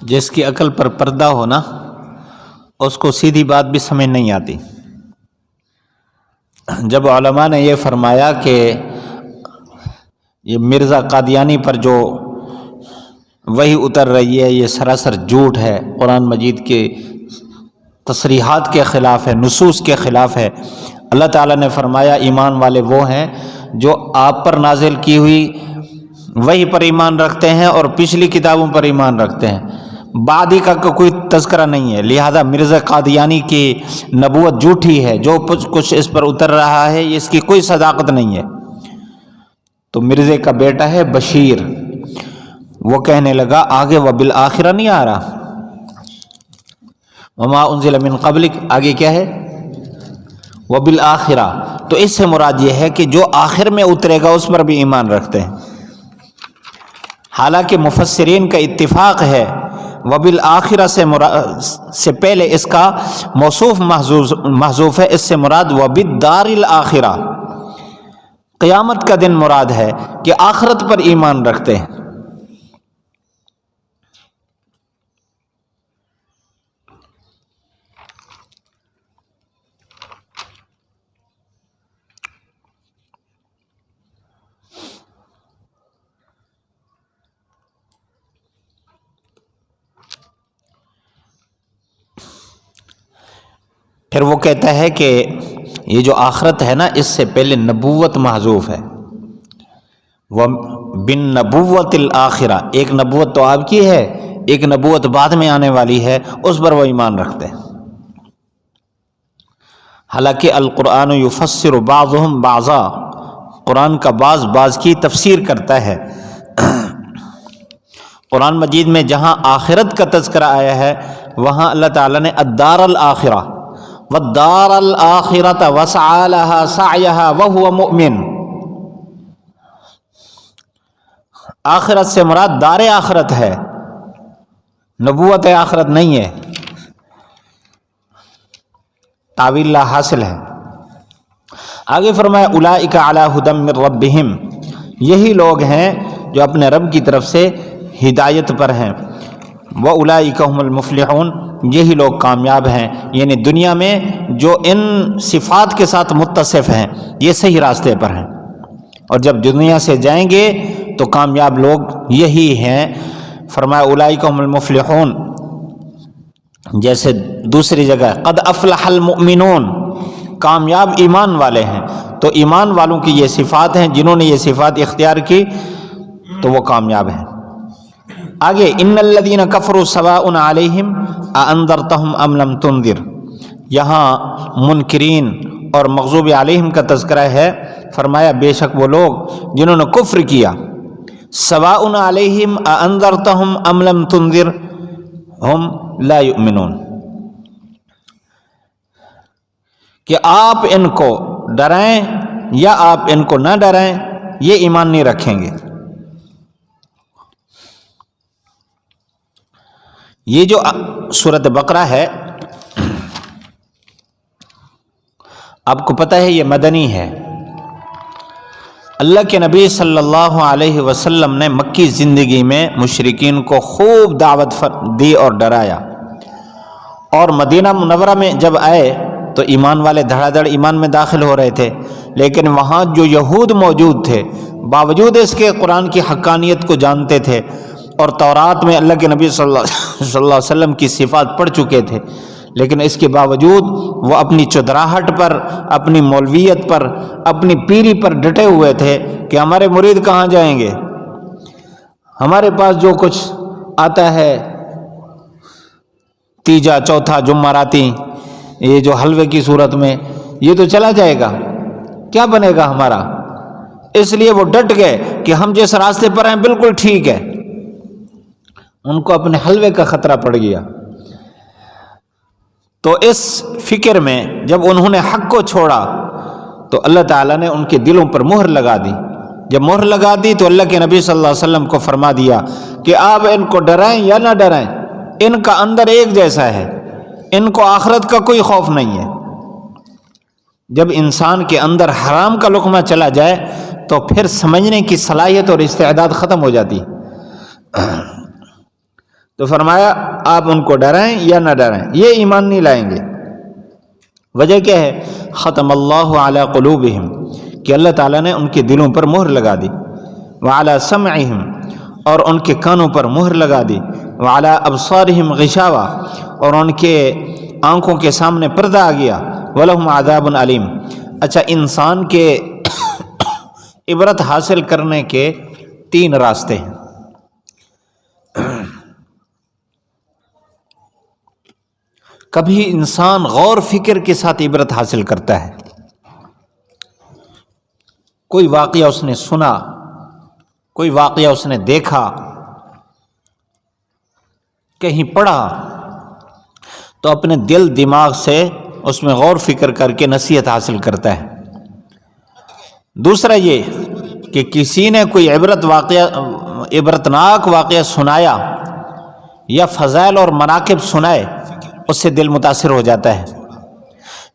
جس کی عقل پر پردہ ہو نا، اس کو سیدھی بات بھی سمجھ نہیں آتی۔ جب علماء نے یہ فرمایا کہ یہ مرزا قادیانی پر جو وحی اتر رہی ہے یہ سراسر جھوٹ ہے، قرآن مجید کے تصریحات کے خلاف ہے، نصوص کے خلاف ہے، اللہ تعالیٰ نے فرمایا ایمان والے وہ ہیں جو آپ پر نازل کی ہوئی وحی پر ایمان رکھتے ہیں اور پچھلی کتابوں پر ایمان رکھتے ہیں، بعدی کا کوئی تذکرہ نہیں ہے، لہذا مرزا قادیانی کی نبوت جھوٹی ہے، جو کچھ اس پر اتر رہا ہے اس کی کوئی صداقت نہیں ہے۔ تو مرزے کا بیٹا ہے بشیر، وہ کہنے لگا آگے وبالآخرہ نہیں آ رہا، وما انزل من قبلک آگے کیا ہے وبالآخرہ، تو اس سے مراد یہ ہے کہ جو آخر میں اترے گا اس پر بھی ایمان رکھتے ہیں۔ حالانکہ مفسرین کا اتفاق ہے وبالآخرہ سے پہلے اس کا موصوف محذوف ہے، اس سے مراد وبالدار الآخرہ، قیامت کا دن مراد ہے کہ آخرت پر ایمان رکھتے ہیں۔ پھر وہ کہتا ہے کہ یہ جو آخرت ہے نا اس سے پہلے نبوت محذوف ہے، وہ بن نبوت الآخرہ، ایک نبوت تو آپ کی ہے، ایک نبوت بعد میں آنے والی ہے، اس پر وہ ایمان رکھتے ہیں۔ حالانکہ القرآن یفسر بعضهم بعضا، قرآن کا بعض کی تفسیر کرتا ہے۔ قرآن مجید میں جہاں آخرت کا تذکرہ آیا ہے وہاں اللہ تعالیٰ نے الدار الآخرہ والدار الآخرۃ وسعى لها سعيها وهو مؤمن، آخرت سے مراد دار آخرت ہے، نبوت آخرت نہیں ہے، تعویل لا حاصل ہے۔ آگے فرمایا اولئک علی ھدی من ربہم، یہی لوگ ہیں جو اپنے رب کی طرف سے ہدایت پر ہیں، وَأُولَئِكَ هُمُ الْمُفْلِحُونَ، یہی لوگ کامیاب ہیں، یعنی دنیا میں جو ان صفات کے ساتھ متصف ہیں یہ صحیح راستے پر ہیں، اور جب دنیا سے جائیں گے تو کامیاب لوگ یہی ہیں۔ فرمایا اولئک هم المفلحون، جیسے دوسری جگہ قد افلح المؤمنون، کامیاب ایمان والے ہیں، تو ایمان والوں کی یہ صفات ہیں، جنہوں نے یہ صفات اختیار کی تو وہ کامیاب ہیں۔ آگے ان الذین کفروا سواء علیہم اانذرتہم ام لم تنذر، یہاں منکرین اور مغضوب علیہم کا تذکرہ ہے۔ فرمایا بے شک وہ لوگ جنہوں نے کفر کیا، سواء علیہم اانذرتہم ام لم تنذر ہم لا یؤمنون، کہ آپ ان کو ڈرائیں یا آپ ان کو نہ ڈرائیں یہ ایمان نہیں رکھیں گے۔ یہ جو سورۃ بقرہ ہے آپ کو پتہ ہے یہ مدنی ہے۔ اللہ کے نبی صلی اللہ علیہ وسلم نے مکی زندگی میں مشرکین کو خوب دعوت دی اور ڈرایا، اور مدینہ منورہ میں جب آئے تو ایمان والے دھڑا دھڑ ایمان میں داخل ہو رہے تھے، لیکن وہاں جو یہود موجود تھے باوجود اس کے قرآن کی حقانیت کو جانتے تھے اور تورات میں اللہ کے نبی صلی اللہ علیہ وسلم کی صفات پڑھ چکے تھے، لیکن اس کے باوجود وہ اپنی چودراہٹ پر، اپنی مولویت پر، اپنی پیری پر ڈٹے ہوئے تھے کہ ہمارے مرید کہاں جائیں گے، ہمارے پاس جو کچھ آتا ہے تیجا چوتھا جمعراتی یہ جو حلوے کی صورت میں یہ تو چلا جائے گا، کیا بنے گا ہمارا۔ اس لیے وہ ڈٹ گئے کہ ہم جس راستے پر ہیں بالکل ٹھیک ہے، ان کو اپنے حلوے کا خطرہ پڑ گیا۔ تو اس فکر میں جب انہوں نے حق کو چھوڑا تو اللہ تعالیٰ نے ان کے دلوں پر مہر لگا دی۔ جب مہر لگا دی تو اللہ کے نبی صلی اللہ علیہ وسلم کو فرما دیا کہ آپ ان کو ڈرائیں یا نہ ڈرائیں، ان کا اندر ایک جیسا ہے، ان کو آخرت کا کوئی خوف نہیں ہے۔ جب انسان کے اندر حرام کا لقمہ چلا جائے تو پھر سمجھنے کی صلاحیت اور استعداد ختم ہو جاتی۔ تو فرمایا آپ ان کو ڈرائیں یا نہ ڈرائیں یہ ایمان نہیں لائیں گے۔ وجہ کیا ہے؟ ختم اللہ علی قلوبہم، کہ اللہ تعالیٰ نے ان کے دلوں پر مہر لگا دی، وعلی سمعہم، اور ان کے کانوں پر مہر لگا دی، وعلی ابصارہم غشاوہ، اور ان کے آنکھوں کے سامنے پردہ آ گیا، ولہم عذاب علیم۔ اچھا، انسان کے عبرت حاصل کرنے کے 3 راستے ہیں۔ کبھی انسان غور فکر کے ساتھ عبرت حاصل کرتا ہے، کوئی واقعہ اس نے سنا، کوئی واقعہ اس نے دیکھا، کہیں پڑھا، تو اپنے دل دماغ سے اس میں غور فکر کر کے نصیحت حاصل کرتا ہے۔ دوسرا یہ کہ کسی نے کوئی عبرتناک واقعہ سنایا یا فضائل اور مناقب سنائے، اس سے دل متاثر ہو جاتا ہے،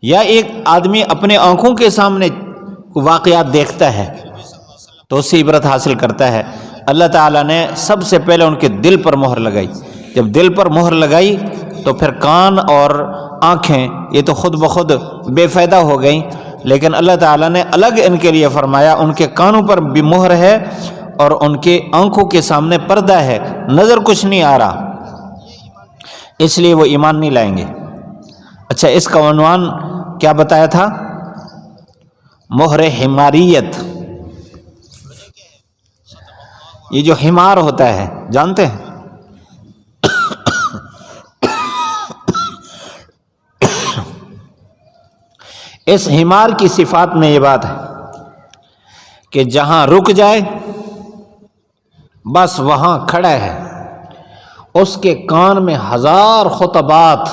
یا ایک آدمی اپنے آنکھوں کے سامنے واقعات دیکھتا ہے تو اس سے عبرت حاصل کرتا ہے۔ اللہ تعالیٰ نے سب سے پہلے ان کے دل پر مہر لگائی، جب دل پر مہر لگائی تو پھر کان اور آنکھیں یہ تو خود بخود بے فائدہ ہو گئیں، لیکن اللہ تعالیٰ نے الگ ان کے لیے فرمایا ان کے کانوں پر بھی مہر ہے اور ان کے آنکھوں کے سامنے پردہ ہے، نظر کچھ نہیں آ رہا، اس لیے وہ ایمان نہیں لائیں گے۔ اچھا، اس کا عنوان کیا بتایا تھا؟ مہر حماریت۔ یہ جو حمار ہوتا ہے جانتے ہیں؟ اس حمار کی صفات میں یہ بات ہے کہ جہاں رک جائے بس وہاں کھڑا ہے، اس کے کان میں 1000 خطبات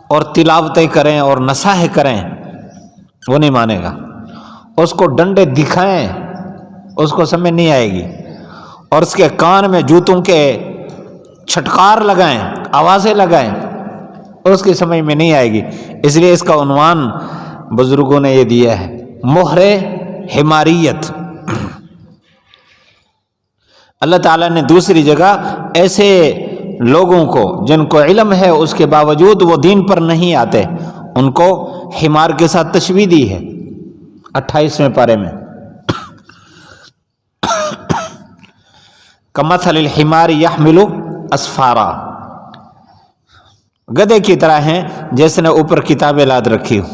اور تلاوتیں کریں اور نصائح کریں وہ نہیں مانے گا، اس کو ڈنڈے دکھائیں اس کو سمجھ نہیں آئے گی، اور اس کے کان میں جوتوں کے چھٹکار لگائیں، آوازیں لگائیں، اس کی سمجھ میں نہیں آئے گی۔ اس لیے اس کا عنوان بزرگوں نے یہ دیا ہے، مہر حماریت۔ اللہ تعالیٰ نے دوسری جگہ ایسے لوگوں کو جن کو علم ہے اس کے باوجود وہ دین پر نہیں آتے، ان کو حمار کے ساتھ تشبیہ دی ہے 28ویں پارے میں، کمثل الحمار یحمل اسفارا، گدھے کی طرح ہیں جس نے اوپر کتابیں لاد رکھی ہو۔